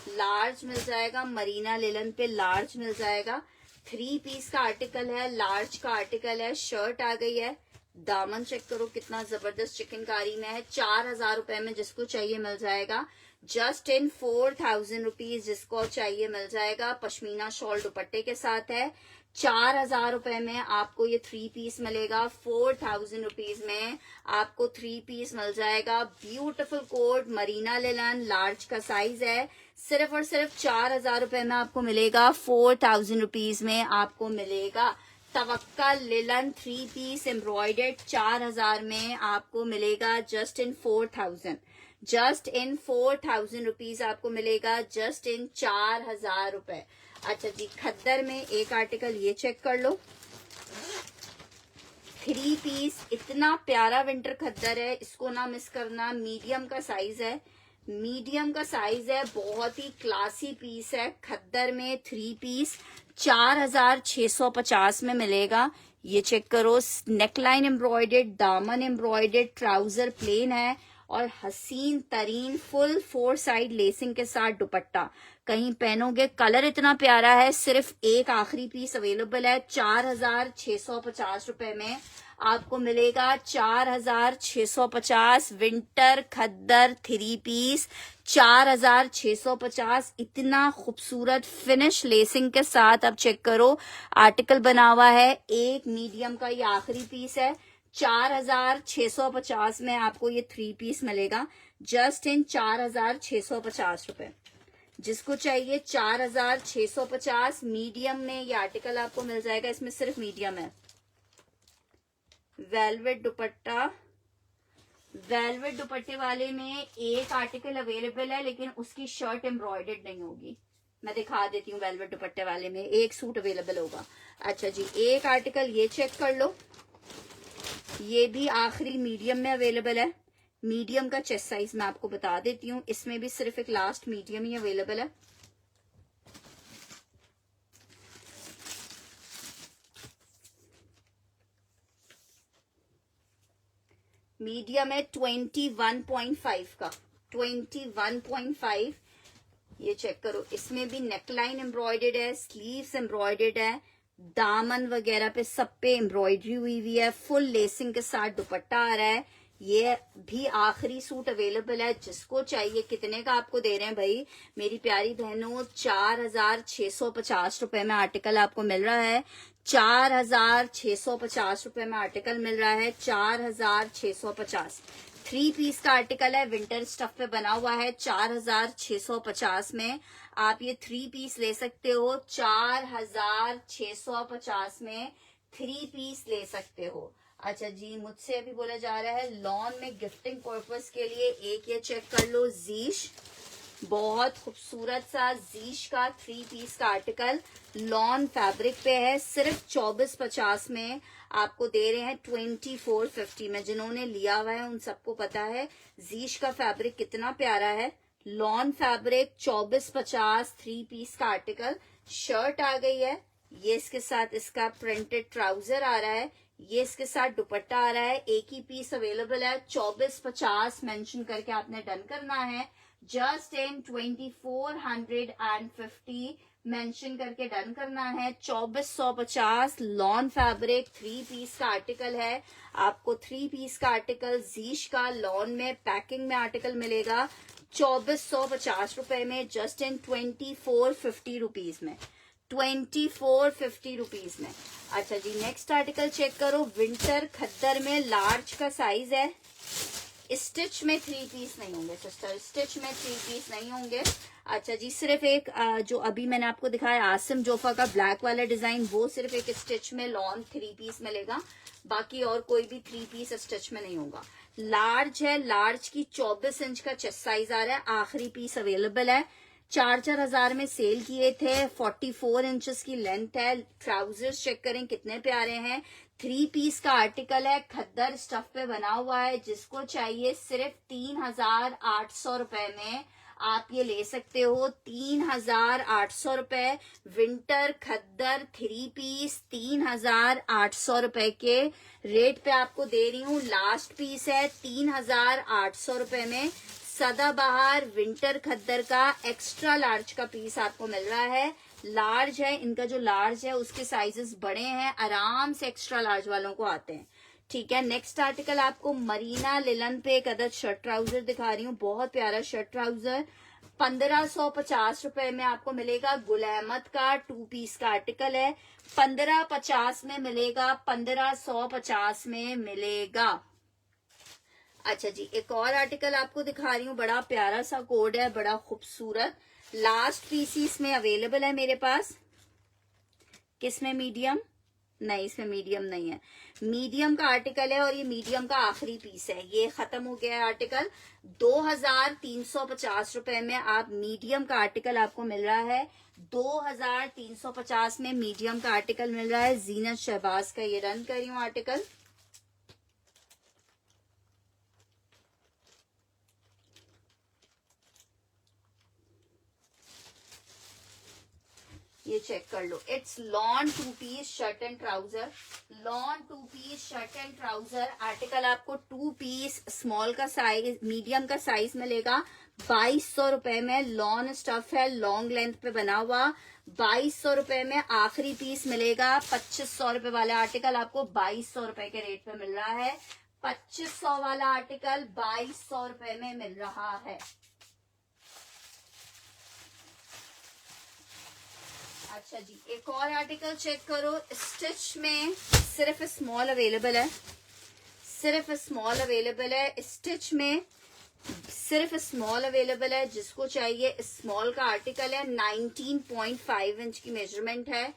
लार्ज मिल जाएगा, मरीना लिलन पे लार्ज मिल जाएगा। 3 पीस का आर्टिकल है, लार्ज का आर्टिकल है। शर्ट आ गई है, दामन चेक करो कितना जबरदस्त चिकनकारी में है। 4000 रुपए में जिसको चाहिए मिल जाएगा। जस्ट इन 4000 रुपीज जिसको चाहिए मिल जाएगा। पश्मीना शॉल दुपट्टे के साथ है। 4000 रुपए में आपको ये 3 पीस मिलेगा। 4000 रुपीज में आपको 3 पीस मिल जाएगा। Beautiful coat, marina linen, large का साइज है। सिर्फ और सिर्फ 4000 रुपए में आपको मिलेगा। 4000 रुपीज में आपको मिलेगा। तवक्का लिलन 3 पीस एम्ब्रॉयडर्ड 4000 में आपको मिलेगा। Just in 4000, just in 4000 rupees आपको मिलेगा। जस्ट इन 4000 रुपए। अच्छा जी, खद्दर में एक आर्टिकल ये चेक कर लो। 3 पीस, इतना प्यारा विंटर खद्दर है, इसको ना मिस करना। मीडियम का साइज है, मीडियम का साइज है, बहुत ही क्लासी पीस है। खद्दर में 3 पीस 4650 में मिलेगा। ये चेक करो, नेकलाइन एम्ब्रॉयडर्ड, दामन एम्ब्रॉयडर्ड, ट्राउजर प्लेन है और हसीन तरीन फुल 4 साइड लेसिंग के साथ दुपट्टा। कहीं पहनोगे, कलर इतना प्यारा है। सिर्फ एक आखिरी पीस अवेलेबल है। 4650 रुपए में आपको मिलेगा। 4650 विंटर खद्दर 3 पीस 4650। इतना खूबसूरत फिनिश लेसिंग के साथ आप चेक करो, आर्टिकल बना हुआ है। एक मीडियम का ये आखिरी पीस है। 4650 में आपको ये 3 पीस मिलेगा। जस्ट इन 4650 रुपए। जिसको चाहिए 4650 मीडियम में ये आर्टिकल आपको मिल जाएगा। इसमें सिर्फ मीडियम है। वेलवेट दुपट्टा, वेलवेट दुपट्टे वाले में एक आर्टिकल अवेलेबल है, लेकिन उसकी शर्ट एम्ब्रॉयडर्ड नहीं होगी। मैं दिखा देती हूँ। वेलवेट दुपट्टे वाले में एक सूट अवेलेबल होगा। अच्छा जी, एक आर्टिकल ये चेक कर लो। ये भी आखिरी मीडियम में अवेलेबल है। मीडियम का चेस्ट साइज मैं आपको बता देती हूँ। इसमें भी सिर्फ एक लास्ट मीडियम ही अवेलेबल है। मीडियम है 21.5 का, 21.5। ये चेक करो, इसमें भी नेकलाइन एम्ब्रॉयडर्ड है, स्लीव्स एम्ब्रॉयडर्ड है, दामन वगैरह पे सब पे एम्ब्रॉयडरी हुई है। फुल लेसिंग के साथ दुपट्टा आ रहा है। ये भी आखिरी सूट अवेलेबल है। जिसको चाहिए, कितने का आपको दे रहे हैं भाई मेरी प्यारी बहनों? 4650 रुपए में आर्टिकल आपको मिल रहा है। 4650 रुपए में आर्टिकल मिल रहा है। 4650 3 पीस का आर्टिकल है, विंटर स्टफ पे बना हुआ है। 4650 में आप ये 3 पीस ले सकते हो। 4650 में 3 पीस ले सकते हो। अच्छा जी, मुझसे अभी बोला जा रहा है लॉन में गिफ्टिंग पर्पस के लिए एक ये चेक कर लो। जीश, बहुत खूबसूरत सा जीश का 3 पीस का आर्टिकल लॉन फैब्रिक पे है। सिर्फ 2450 में आपको दे रहे हैं। 2450 में। जिन्होंने लिया हुआ है उन सबको पता है जीश का फैब्रिक कितना प्यारा है। लॉन फैब्रिक 2450 3 पीस का आर्टिकल। शर्ट आ गई है, ये इसके साथ इसका प्रिंटेड ट्राउजर आ रहा है। ये इसके साथ दुपट्टा आ रहा है। एक ही पीस अवेलेबल है। 2450 मेंशन करके आपने डन करना है। जस्ट इन 2450 मेंशन करके डन करना है। 2450 लॉन फैब्रिक 3 पीस का आर्टिकल है। आपको 3 पीस का आर्टिकल जीश का लॉन में पैकिंग में आर्टिकल मिलेगा 2450 रुपए में। जस्ट इन 2450 रुपीज में, 2450 रुपीज में। अच्छा जी, नेक्स्ट आर्टिकल चेक करो। विंटर खद्दर में लार्ज का साइज है। स्टिच में 3 पीस नहीं होंगे सिस्टर, स्टिच में 3 पीस नहीं होंगे। अच्छा जी, सिर्फ एक जो अभी मैंने आपको दिखाया आसिम जोफा का ब्लैक वाला डिजाइन, वो सिर्फ एक स्टिच में लॉन 3 पीस मिलेगा, बाकी और कोई भी 3 पीस स्टिच में नहीं होगा। लार्ज है, लार्ज की 24 इंच का चेस्ट साइज आ रहा है, आखिरी पीस अवेलेबल है। 4-4 हजार में सेल किए थे। 44 इंचेस की लेंथ है। ट्राउजर्स चेक करें कितने प्यारे हैं। 3 पीस का आर्टिकल है, खद्दर स्टफ पे बना हुआ है। जिसको चाहिए सिर्फ 3800 रुपए में आप ये ले सकते हो। 3800 रुपए विंटर खद्दर 3 पीस 3800 रुपए के रेट पे आपको दे रही हूँ। लास्ट पीस है 3800 रुपए में। सदाबहार विंटर खद्दर का एक्स्ट्रा लार्ज का पीस आपको मिल रहा है। लार्ज है, इनका जो लार्ज है उसके साइजेस बड़े हैं, आराम से एक्स्ट्रा लार्ज वालों को आते हैं। ठीक है, नेक्स्ट आर्टिकल आपको मरीना लिलन पे एक अदद शर्ट ट्राउजर दिखा रही हूँ। बहुत प्यारा शर्ट ट्राउजर 1550 रुपए में आपको मिलेगा। गुल अहमद का 2 पीस का आर्टिकल है। 1550 में मिलेगा, 1550 में मिलेगा। अच्छा जी, एक और आर्टिकल आपको दिखा रही हूँ। बड़ा प्यारा सा कोड है, बड़ा खूबसूरत। लास्ट पीस इसमें अवेलेबल है मेरे पास। किसमें? मीडियम नहीं, इसमें मीडियम नहीं है। मीडियम का आर्टिकल है और ये मीडियम का आखिरी पीस है। ये खत्म हो गया है आर्टिकल। 2350 रुपए में आप मीडियम का आर्टिकल आपको मिल रहा है। 2350 में मीडियम का आर्टिकल मिल रहा है। जीनत शहबाज का ये रन कर रही हूँ आर्टिकल। ये चेक कर लो। It's lawn 2 piece shirt and trouser. Lawn 2 piece shirt and trouser article आपको 2 पीस स्मॉल का साइज, मीडियम का साइज मिलेगा 2200 रुपए में। लॉन स्टफ है, लॉन्ग लेंथ पे बना हुआ। 2200 रुपए में आखिरी पीस मिलेगा। 2500 रुपए वाला आर्टिकल आपको 2200 रुपए के रेट पे मिल रहा है। 2500 वाला आर्टिकल 2200 रुपए में मिल रहा है। अच्छा जी, एक और आर्टिकल चेक करो। स्टिच में सिर्फ स्मॉल अवेलेबल है, सिर्फ स्मॉल अवेलेबल है। स्टिच में सिर्फ स्मॉल अवेलेबल है। जिसको चाहिए स्मॉल का आर्टिकल है। 19.5 इंच की मेजरमेंट है।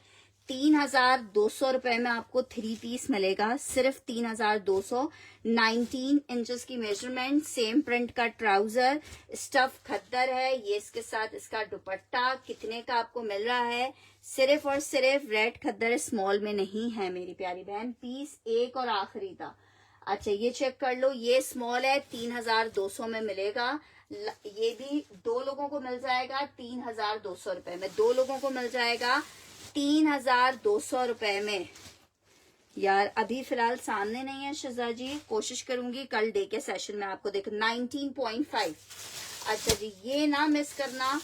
3200 रुपए में आपको 3 पीस मिलेगा, सिर्फ 3200। 19 इंचेस की मेजरमेंट, सेम प्रिंट का ट्राउजर, स्टफ खद्दर है। ये इसके साथ इसका दुपट्टा कितने का आपको मिल रहा है? सिर्फ और सिर्फ रेड खद्दर स्मॉल में नहीं है मेरी प्यारी बहन। पीस एक और आखिरी था। अच्छा, ये चेक कर लो। ये स्मॉल है, 3200 में मिलेगा। ये भी 2 लोगों को मिल जाएगा 3200 रुपए में। 2 लोगों को मिल जाएगा 3200 रुपए में। यार अभी फिलहाल सामने नहीं है शजा जी, कोशिश करूंगी कल डे के सेशन में आपको देख। 19.5। अच्छा जी, ये ना मिस करना।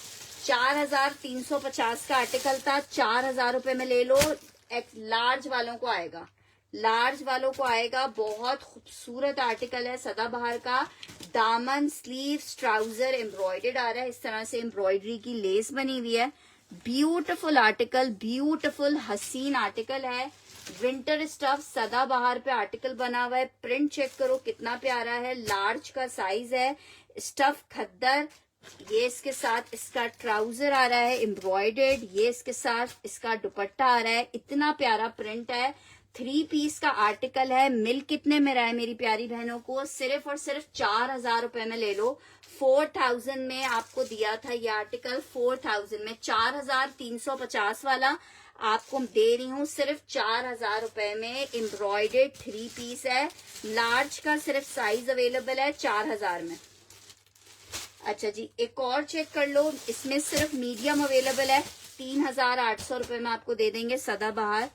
4350 का आर्टिकल था, 4000 रुपए में ले लो। लार्ज वालों को आएगा, लार्ज वालों को आएगा। बहुत खूबसूरत आर्टिकल है सदाबहार का। दामन स्लीव्स ट्राउजर एम्ब्रॉयडर्ड आ रहा है। इस तरह से एम्ब्रॉयडरी की लेस बनी हुई है। ब्यूटीफुल आर्टिकल, ब्यूटीफुल हसीन आर्टिकल है। विंटर स्टफ सदाबहार पे आर्टिकल बना हुआ है। प्रिंट चेक करो कितना प्यारा है। लार्ज का साइज है। स्टफ खद्दर। ये इसके साथ इसका ट्राउजर आ रहा है एम्ब्रॉयडर्ड। ये इसके साथ इसका दुपट्टा आ रहा है। इतना प्यारा प्रिंट है। 3 पीस का आर्टिकल है। मिल कितने में रहा है मेरी प्यारी बहनों को? सिर्फ और सिर्फ 4000 रुपए में ले लो। 4000 में आपको दिया था ये आर्टिकल। 4000 में 4350 वाला आपको दे रही हूँ सिर्फ 4000 रुपए में। एम्ब्रॉयडर्ड 3 पीस है। लार्ज का सिर्फ साइज अवेलेबल है 4000 में। अच्छा जी, एक और चेक कर लो। इसमें सिर्फ मीडियम अवेलेबल है। 3800 रुपए में आपको दे देंगे सदाबहार।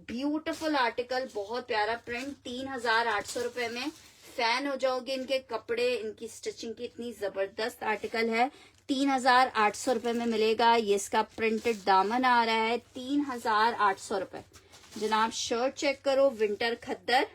ब्यूटीफुल आर्टिकल, बहुत प्यारा प्रिंट। 3800 रुपए में फैन हो जाओगे इनके कपड़े, इनकी स्टिचिंग की इतनी जबरदस्त आर्टिकल है। 3800 रुपए में मिलेगा। ये इसका प्रिंटेड दामन आ रहा है। 3800 रुपए। जनाब शर्ट चेक करो, विंटर खद्दर।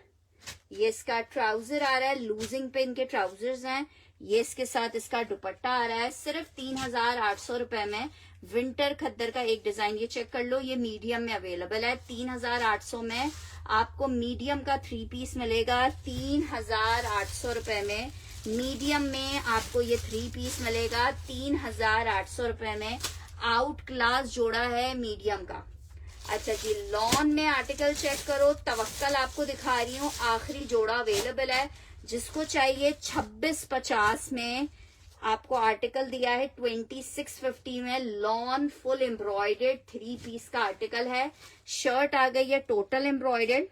ये इसका ट्राउजर आ रहा है। लूजिंग पे इनके ट्राउजर्स हैं। ये इसके साथ इसका दुपट्टा आ रहा है। सिर्फ 3800 रुपए में विंटर खद्दर का एक डिजाइन ये चेक कर लो। ये मीडियम में अवेलेबल है। 3800 में आपको मीडियम का 3 पीस मिलेगा। 3800 रुपए में मीडियम में आपको ये 3 पीस मिलेगा 3800 रुपए में। आउट क्लास जोड़ा है मीडियम का। अच्छा जी, लॉन में आर्टिकल चेक करो, तवक्कल आपको दिखा रही हूँ, आखिरी जोड़ा अवेलेबल है। जिसको चाहिए 2650 में आपको आर्टिकल दिया है 2650 में। लॉन फुल एम्ब्रॉयडेड 3 पीस का आर्टिकल है। शर्ट आ गई है टोटल एम्ब्रॉयडेड,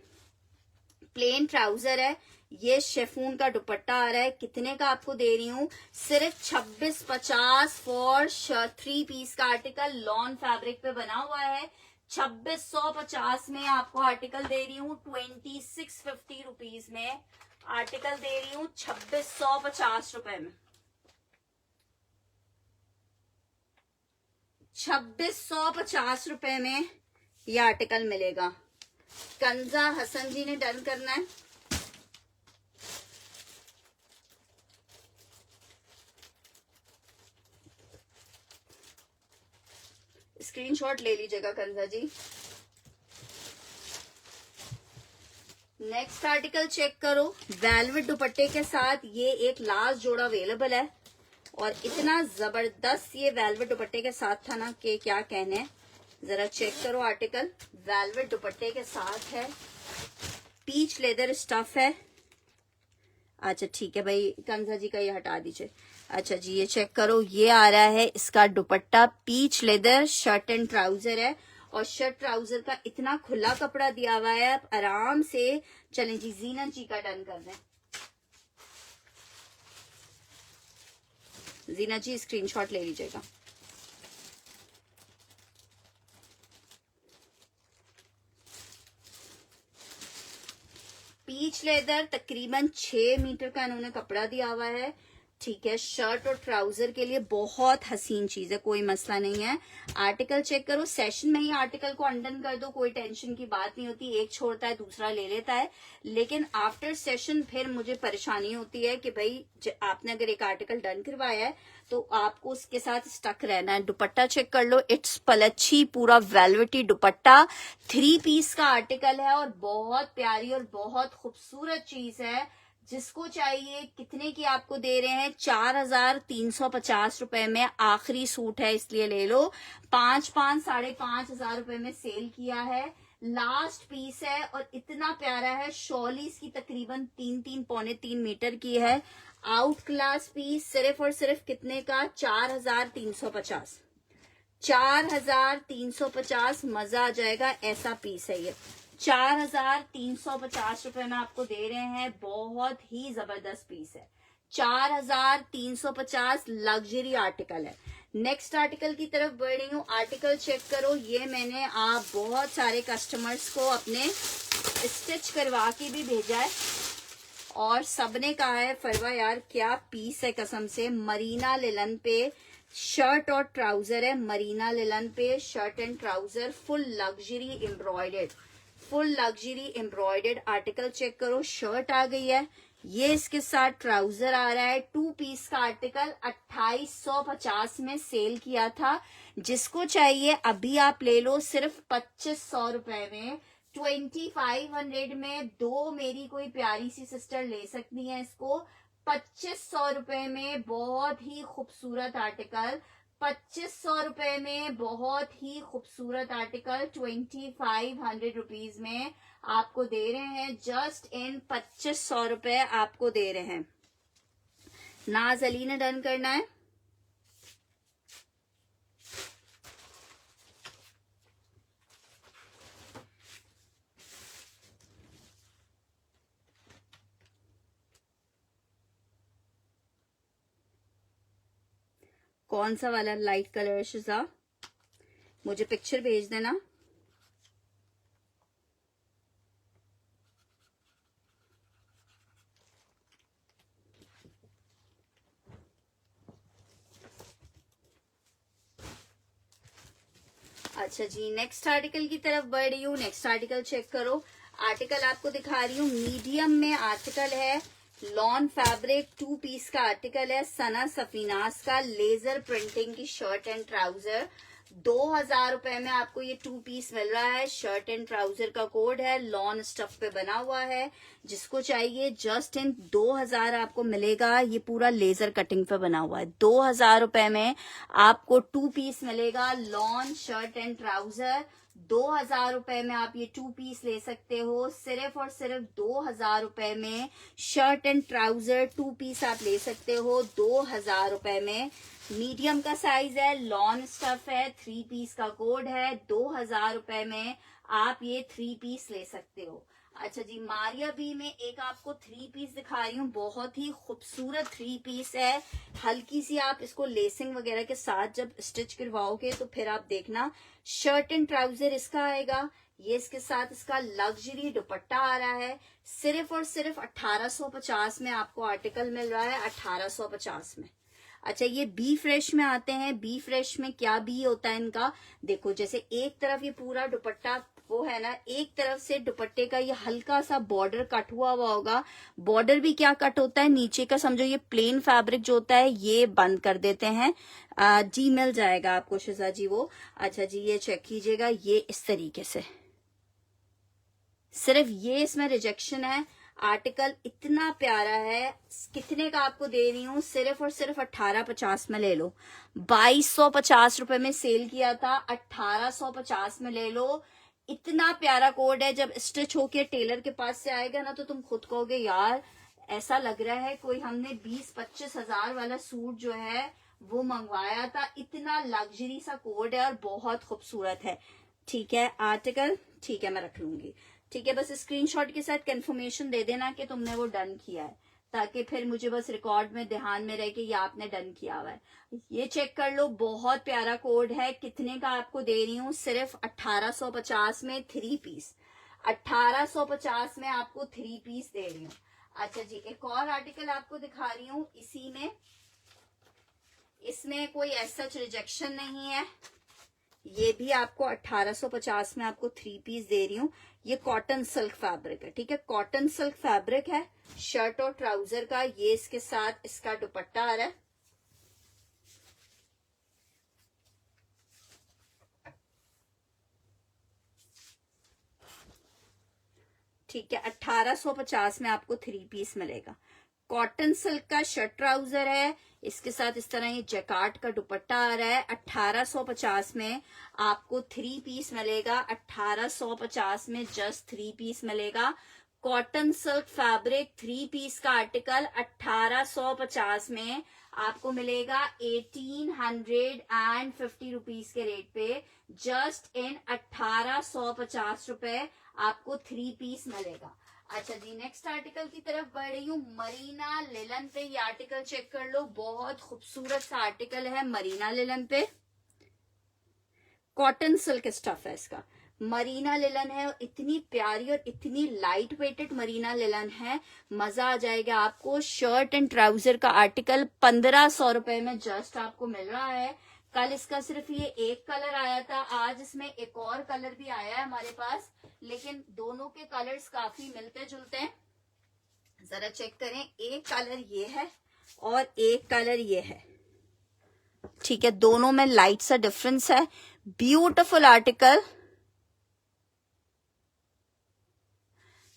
प्लेन ट्राउजर है, ये शेफून का दुपट्टा आ रहा है। कितने का आपको दे रही हूँ? सिर्फ 2650 फॉर 3 पीस का आर्टिकल, लॉन फैब्रिक पे बना हुआ है। 2650 में आपको आर्टिकल दे रही हूँ 2650 रुपीज में। आर्टिकल दे रही हूँ 2650 रुपए में। 2650 रुपए में ये आर्टिकल मिलेगा। कंजा हसन जी ने डन करना है। स्क्रीनशॉट ले लीजिएगा कंजा जी। नेक्स्ट आर्टिकल चेक करो, वेलवेट दुपट्टे के साथ ये एक लास्ट जोड़ा अवेलेबल है और इतना जबरदस्त ये वेलवेट दुपट्टे के साथ था ना कि क्या कहने। जरा चेक करो आर्टिकल, वेलवेट दुपट्टे के साथ है, पीच लेदर स्टफ है। अच्छा ठीक है भाई, कंजा जी का ये हटा दीजिए। अच्छा जी, ये चेक करो, ये आ रहा है इसका dupatta, peach leather, shirt and trouser है और शर्ट ट्राउजर का इतना खुला कपड़ा दिया हुआ है, आप आराम से चलें जी। जीनत जी का डन कर दें। जीनत जी स्क्रीनशॉट ले लीजिएगा। पीच लेदर तकरीबन 6 मीटर का इन्होंने कपड़ा दिया हुआ है। ठीक है, शर्ट और ट्राउजर के लिए बहुत हसीन चीज है, कोई मसला नहीं है। आर्टिकल चेक करो, सेशन में ही आर्टिकल को अनडन कर दो, कोई टेंशन की बात नहीं होती। एक छोड़ता है दूसरा ले लेता है, लेकिन आफ्टर सेशन फिर मुझे परेशानी होती है कि भाई आपने अगर एक आर्टिकल डन करवाया है तो आपको उसके साथ स्टक रहना है। दुपट्टा चेक कर लो, इट्स पलच्छी, पूरा वेलवेटी दुपट्टा, 3 पीस का आर्टिकल है और बहुत प्यारी और बहुत खूबसूरत चीज है। जिसको चाहिए, कितने की आपको दे रहे हैं? 4350 रुपए में। आखिरी सूट है इसलिए ले लो। 5,500 रुपए में सेल किया है, लास्ट पीस है और इतना प्यारा है। शॉल इसकी तकरीबन 3 पौने 3 मीटर की है। आउट क्लास पीस, सिर्फ और सिर्फ कितने का? 4350। 4350, मजा आ जाएगा, ऐसा पीस है ये। 4350 रुपए में आपको दे रहे हैं, बहुत ही जबरदस्त पीस है। 4350 लग्जरी आर्टिकल है। नेक्स्ट आर्टिकल की तरफ बढ़ रही हूँ। आर्टिकल चेक करो, ये मैंने आप बहुत सारे कस्टमर्स को अपने स्टिच करवा के भी भेजा है और सबने कहा है फरवा यार क्या पीस है कसम से। मरीना लिलन पे शर्ट और ट्राउजर है, मरीना लिलन पे shirt and trouser, full luxury embroidered, full luxury embroidered. Article check करो, शर्ट आ गई है, ये इसके साथ ट्राउजर आ रहा है। 2 पीस का आर्टिकल 2850 में सेल किया था। जिसको चाहिए अभी आप ले लो, सिर्फ 2500 रुपए में। 2500 में 2 मेरी कोई प्यारी सी सिस्टर ले सकती है इसको। 2500 रुपए में बहुत ही खूबसूरत आर्टिकल, 2500 रुपए में बहुत ही खूबसूरत आर्टिकल 2500 रुपीज में आपको दे रहे हैं। जस्ट इन 2500 रुपए आपको दे रहे हैं। नाज अली ने डन करना है। कौन सा वाला लाइट कलर? शिजा मुझे पिक्चर भेज देना। अच्छा जी, नेक्स्ट आर्टिकल की तरफ बढ़ रही हूँ। नेक्स्ट आर्टिकल चेक करो, आर्टिकल आपको दिखा रही हूँ, मीडियम में आर्टिकल है, लॉन फैब्रिक, 2 पीस का आर्टिकल है, सना सफीनास का, लेजर प्रिंटिंग की शर्ट एंड ट्राउजर, 2000 रुपए में आपको ये 2 पीस मिल रहा है। शर्ट एंड ट्राउजर का कोड है, लॉन स्टफ पे बना हुआ है। जिसको चाहिए जस्ट इन 2000 आपको मिलेगा। ये पूरा लेजर कटिंग पे बना हुआ है। 2000 रुपए में आपको 2 पीस मिलेगा, लॉन शर्ट एंड ट्राउजर। 2000 रुपए में आप ये 2 पीस ले सकते हो। सिर्फ और सिर्फ 2000 रुपए में शर्ट एंड ट्राउजर 2 पीस आप ले सकते हो 2000 रुपए में। मीडियम का साइज है, लॉन स्टफ है, 3 पीस का कोड है। 2000 रुपए में आप ये 3 पीस ले सकते हो। अच्छा जी, मारिया बी में एक आपको 3 पीस दिखा रही हूँ। बहुत ही खूबसूरत 3 पीस है। हल्की सी आप इसको लेसिंग वगैरह के साथ जब स्टिच करवाओगे तो फिर आप देखना, शर्ट एंड ट्राउजर इसका आएगा। ये इसके साथ इसका लग्जरी दुपट्टा आ रहा है। सिर्फ और सिर्फ 1850 में आपको आर्टिकल मिल रहा है, 1850 में। अच्छा, ये बी फ्रेश में आते हैं। बी फ्रेश में क्या बी होता है इनका, देखो जैसे एक तरफ ये पूरा दुपट्टा वो है ना, एक तरफ से दुपट्टे का ये हल्का सा बॉर्डर कट हुआ होगा। बॉर्डर भी क्या कट होता है, नीचे का समझो ये प्लेन फैब्रिक जो होता है ये बंद कर देते हैं। जी मिल जाएगा आपको शिजा जी वो। अच्छा जी, ये चेक कीजिएगा, ये इस तरीके से, सिर्फ ये इसमें रिजेक्शन है। आर्टिकल इतना प्यारा है। कितने का आपको दे रही हूँ, सिर्फ और सिर्फ 1850 में ले लो। 2250 रुपए में सेल किया था, 1850 में ले लो। इतना प्यारा कोड है। जब स्टिच होके टेलर के पास से आएगा ना तो तुम खुद कहोगे यार ऐसा लग रहा है कोई हमने 20-25 हजार वाला सूट जो है वो मंगवाया था। इतना लग्जरी सा कोड है और बहुत खूबसूरत है। ठीक है, आर्टिकल ठीक है, मैं रख लूंगी। ठीक है, बस स्क्रीनशॉट के साथ कंफर्मेशन दे देना कि तुमने वो डन किया है, ताकि फिर मुझे बस रिकॉर्ड में ध्यान में रहे कि ये आपने डन किया हुआ है। ये चेक कर लो, बहुत प्यारा कोड है। कितने का आपको दे रही हूँ, सिर्फ 1850 में 3 पीस। 1850 में आपको 3 पीस दे रही हूँ। अच्छा जी, एक और आर्टिकल आपको दिखा रही हूँ इसी में। इसमें कोई ऐसा रिजेक्शन नहीं है। ये भी आपको 1850 में आपको 3 पीस दे रही हूँ। ये कॉटन सिल्क फैब्रिक है। ठीक है, कॉटन सिल्क फैब्रिक है। शर्ट और ट्राउजर का ये इसके साथ इसका दुपट्टा आ रहा है। ठीक है, 1850 में आपको 3 पीस मिलेगा। कॉटन सिल्क का शर्ट ट्राउजर है, इसके साथ इस तरह ये जैकार्ड का दुपट्टा आ रहा है। 1850 में आपको 3 पीस मिलेगा। 1850 में जस्ट 3 पीस मिलेगा। कॉटन सिल्क फैब्रिक 3 पीस का आर्टिकल 1850 में आपको मिलेगा 1850 रुपीज के रेट पे। जस्ट इन 1850 रुपए आपको 3 पीस मिलेगा। अच्छा जी, नेक्स्ट आर्टिकल की तरफ बढ़ रही हूँ। मरीना लिलन पे ये आर्टिकल चेक कर लो। बहुत खूबसूरत सा आर्टिकल है मरीना लिलन पे। कॉटन सिल्क स्टफ है इसका, मरीना लिलन है। इतनी प्यारी और इतनी लाइट वेटेड मरीना लिलन है, मजा आ जाएगा आपको। शर्ट एंड ट्राउजर का आर्टिकल 1500 रुपए में जस्ट आपको मिल रहा है। कल इसका सिर्फ ये एक कलर आया था, आज इसमें एक और कलर भी आया है हमारे पास, लेकिन दोनों के कलर्स काफी मिलते जुलते हैं। जरा चेक करें, एक कलर ये है और एक कलर ये है। ठीक है, दोनों में लाइट सा डिफरेंस है। Beautiful article.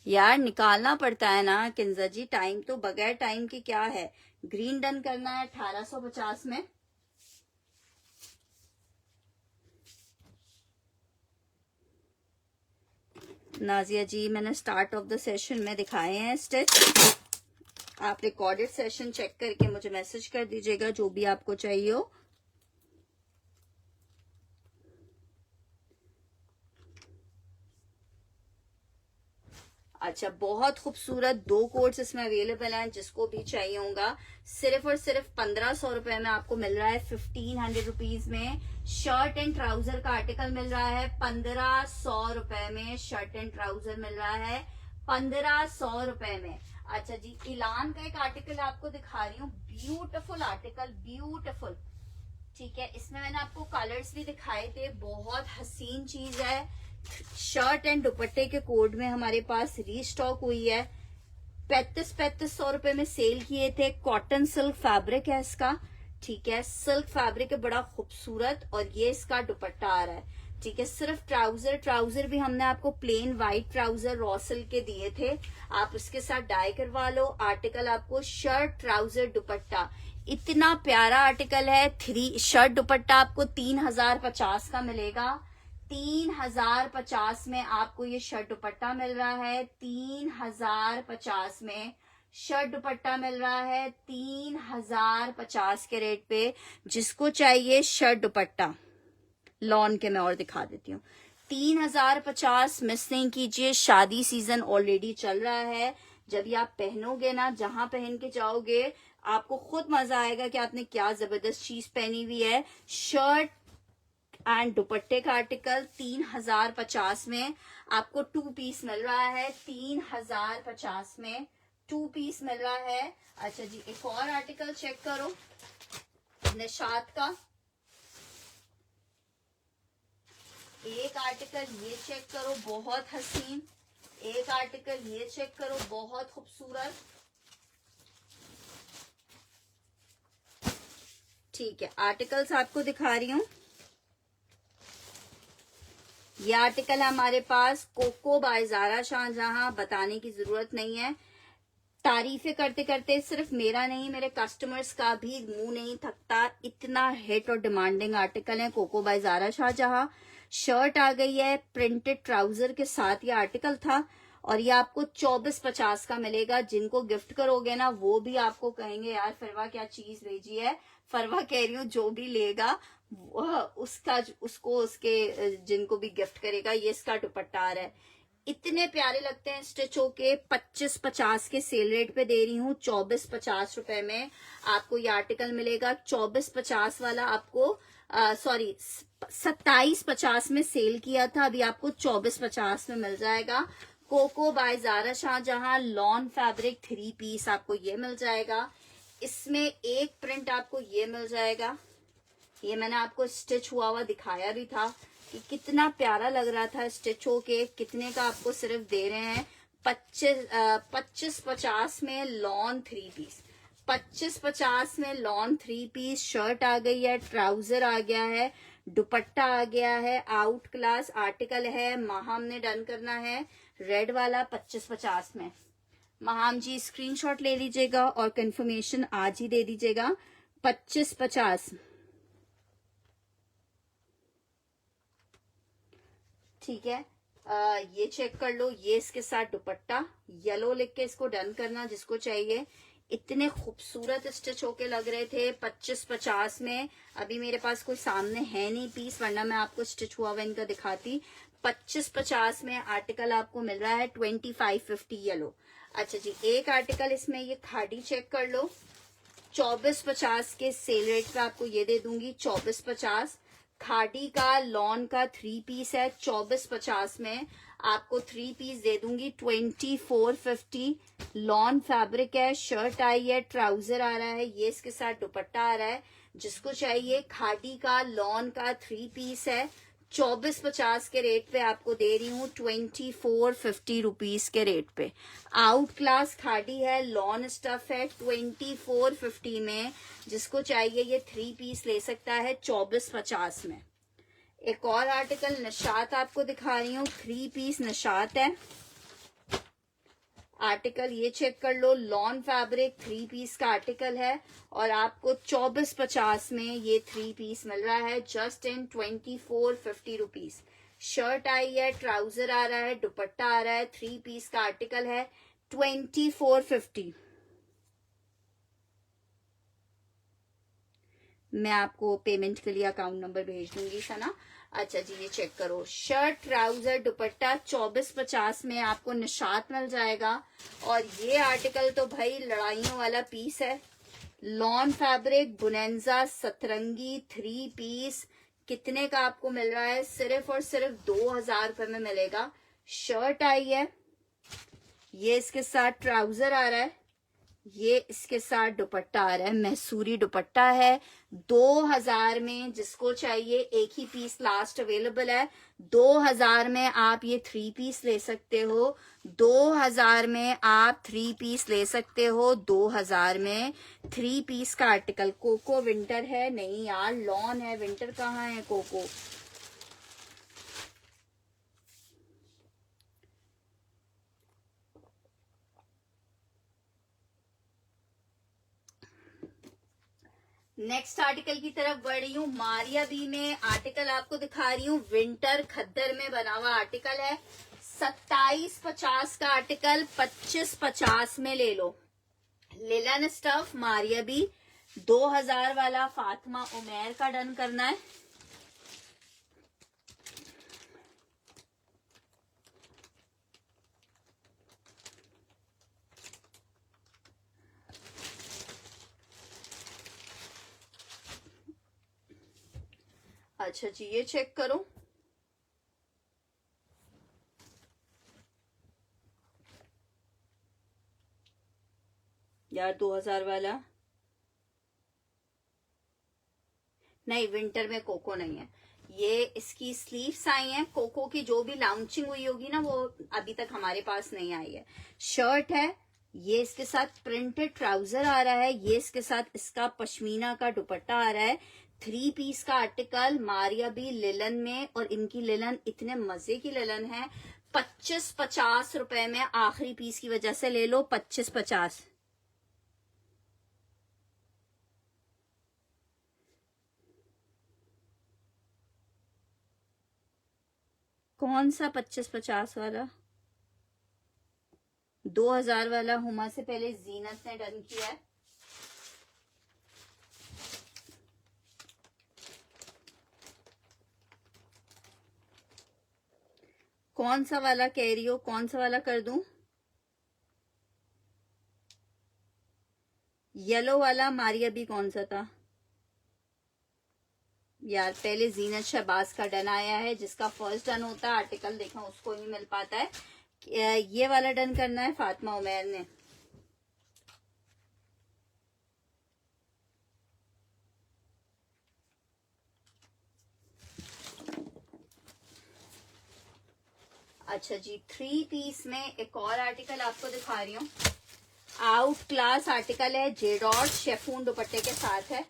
यार निकालना पड़ता है ना किंजा जी, टाइम तो बगैर टाइम के क्या है। ग्रीन डन करना है 1850 में। नाजिया जी, मैंने स्टार्ट ऑफ द सेशन में दिखाए हैं स्टिच। आप रिकॉर्डेड सेशन चेक करके मुझे मैसेज कर दीजिएगा जो भी आपको चाहिए हो। अच्छा, बहुत खूबसूरत 2 कोट्स इसमें अवेलेबल हैं, जिसको भी चाहिए होगा। सिर्फ और सिर्फ 1500 रुपए में आपको मिल रहा है। 1500 रुपीज में शर्ट एंड ट्राउजर का आर्टिकल मिल रहा है। 1500 रुपए में शर्ट एंड ट्राउजर मिल रहा है, 1500 रुपए में। अच्छा जी, इलान का एक आर्टिकल आपको दिखा रही हूँ। Beautiful article, beautiful. ठीक है, इसमें मैंने आपको कलर्स भी दिखाए थे। बहुत हसीन चीज है। शर्ट एंड दुपट्टे के कोड में हमारे पास रीस्टॉक हुई है। 3500 रुपए में सेल किए थे। कॉटन सिल्क फैब्रिक है इसका। ठीक है, सिल्क फैब्रिक है, बड़ा खूबसूरत। और ये इसका दुपट्टा आ रहा है। ठीक है, सिर्फ ट्राउजर भी हमने आपको plain white trouser raw silk के दिए थे, आप उसके साथ डाई करवा लो। आर्टिकल आपको शर्ट ट्राउजर दुपट्टा, इतना प्यारा आर्टिकल है। शर्ट दुपट्टा आपको 3050 का मिलेगा। 3050 में आपको ये शर्ट दुपट्टा मिल रहा है। 3050 में शर्ट दुपट्टा मिल रहा है, 3050 के रेट पे। जिसको चाहिए शर्ट दुपट्टा लॉन के, मैं और दिखा देती हूँ। 3050 मिस नहीं कीजिए। शादी सीजन ऑलरेडी चल रहा है, जब ये आप पहनोगे ना, जहां पहन के जाओगे आपको खुद मजा आएगा कि आपने क्या जबरदस्त चीज पहनी हुई है। शर्ट एंड दुपट्टे का आर्टिकल 3050 में आपको 2 पीस मिल रहा है। 3050 में 2 पीस मिल रहा है। अच्छा जी, एक और आर्टिकल चेक करो निशात का। एक आर्टिकल ये चेक करो, बहुत हसीन। एक आर्टिकल ये चेक करो, बहुत खूबसूरत। ठीक है, आर्टिकल्स आपको दिखा रही हूं। ये आर्टिकल है हमारे पास कोको बाय ज़ारा शाहजहां, बताने की जरूरत नहीं है। तारीफें करते करते सिर्फ मेरा नहीं, मेरे कस्टमर्स का भी मुंह नहीं थकता, इतना हिट और डिमांडिंग आर्टिकल है Coco by Zara Shahjahan. Shirt आ गई है, प्रिंटेड ट्राउजर के साथ ये आर्टिकल था, और ये आपको 2450 का मिलेगा। जिनको गिफ्ट करोगे ना, वो भी आपको कहेंगे यार फरवा क्या चीज भेजी है। फरवा कह रही हूँ, जो भी लेगा उसके जिनको भी गिफ्ट करेगा, ये इसका दुपट्टा आ रहा है। इतने प्यारे लगते हैं स्टिच होके। 2550 के सेल रेट पे दे रही हूँ। 2450 रुपए में आपको ये आर्टिकल मिलेगा। 2450 वाला आपको 2750 में सेल किया था, अभी आपको 2450 में मिल जाएगा। Coco by Zara Shahjahan lawn fabric 3 piece आपको ये मिल जाएगा। इसमें एक प्रिंट आपको ये मिल जाएगा। ये मैंने आपको स्टिच हुआ हुआ दिखाया भी था कि कितना प्यारा लग रहा था स्टिच होके। कितने का आपको सिर्फ दे रहे हैं 2550 में लॉन 3 पीस। 2550 में लॉन 3 पीस। शर्ट आ गई है, ट्राउजर आ गया है, दुपट्टा आ गया है। आउट क्लास आर्टिकल है। महाम ने डन करना है रेड वाला 2550 में। महाम जी स्क्रीनशॉट ले लीजिएगा और कंफर्मेशन आज ही दे दीजिएगा। 2550। ठीक है, ये चेक कर लो। ये इसके साथ दुपट्टा येलो लिख के इसको डन करना जिसको चाहिए। इतने खूबसूरत स्टिच होके लग रहे थे 2550 में। अभी मेरे पास कोई सामने है नहीं पीस, वरना मैं आपको स्टिच हुआ हुआ इनका दिखाती। 2550 में आर्टिकल आपको मिल रहा है 2550 येलो। अच्छा जी, एक आर्टिकल इसमें ये खाड़ी चेक कर लो। 2450 के सेल रेट पे आपको ये दे दूंगी। 2450 खाड़ी का लॉन का 3 पीस है। 2450 में आपको 3 पीस दे दूंगी। 2450 लॉन फैब्रिक है। शर्ट आई है, ट्राउजर आ रहा है, ये इसके साथ दुपट्टा आ रहा है। जिसको चाहिए खाड़ी का लॉन का 3 पीस है। 2450 के रेट पे आपको दे रही हूँ। 2450 रुपीज के रेट पे। आउट क्लास खाड़ी है, लॉन स्टफ है। 2450 में जिसको चाहिए ये 3 पीस ले सकता है 2450 में। एक और आर्टिकल निशात आपको दिखा रही हूँ। 3 पीस निशात है। आर्टिकल ये चेक कर लो, लॉन फैब्रिक 3 पीस का आर्टिकल है, और आपको 2450 में ये 3 पीस मिल रहा है जस्ट इन 2450 रुपीज। शर्ट आई है, ट्राउजर आ रहा है, दुपट्टा आ रहा है। 3 पीस का आर्टिकल है 2450। मैं आपको पेमेंट के लिए अकाउंट नंबर भेज दूंगी सना। अच्छा जी, ये चेक करो, शर्ट ट्राउजर दुपट्टा 2450 में आपको निशात मिल जाएगा। और ये आर्टिकल तो भाई लड़ाइयों वाला पीस है। लॉन फैब्रिक बुनेंजा सतरंगी 3 पीस कितने का आपको मिल रहा है? सिर्फ और सिर्फ 2000 रुपए में मिलेगा। शर्ट आई है, ये इसके साथ ट्राउजर आ रहा है, ये इसके साथ दुपट्टा आ रहा है, मैसूरी दुपट्टा है 2000 में। जिसको चाहिए एक ही पीस लास्ट अवेलेबल है। 2000 में आप ये 3 पीस ले सकते हो। 2000 में आप 3 पीस ले सकते हो। 2000 में 3 पीस का आर्टिकल। कोको विंटर है? नहीं यार, लॉन है, विंटर कहाँ है कोको। नेक्स्ट आर्टिकल की तरफ बढ़ रही हूँ। मारिया बी में आर्टिकल आपको दिखा रही हूँ। विंटर खद्दर में बना हुआ आर्टिकल है। 2750 का आर्टिकल 2550 में ले लो। लिलन स्टफ मारिया बी 2000 वाला फातिमा उमैर का डन करना है। अच्छा जी, ये चेक करो। यार 2000 वाला नहीं, विंटर में कोको नहीं है। ये इसकी स्लीव्स आई हैं कोको की, जो भी लॉन्चिंग हुई होगी ना वो अभी तक हमारे पास नहीं आई है। शर्ट है ये, इसके साथ प्रिंटेड ट्राउजर आ रहा है। ये इसके साथ इसका पश्मीना का दुपट्टा आ रहा है। 3 पीस का आर्टिकल मारिया बी लिलन में, और इनकी लिलन इतने मजे की लिलन है। 2550 रुपए में आखिरी पीस की वजह से ले लो। 2550। कौन सा 2550 वाला? 2000 वाला हुमा से पहले जीनत ने डन किया है। कौन सा वाला कह रही हो? कौन सा वाला कर दूं? येलो वाला मारिया बी कौन सा था यार? पहले जीनत शहबाज का डन आया है। जिसका फर्स्ट डन होता है आर्टिकल देखा उसको ही मिल पाता है। ये वाला डन करना है फातिमा उमैर ने। अच्छा जी, 3 पीस में एक और आर्टिकल आपको दिखा रही हूँ। आउट क्लास आर्टिकल है। जेडॉट शेफून दुपट्टे के साथ है।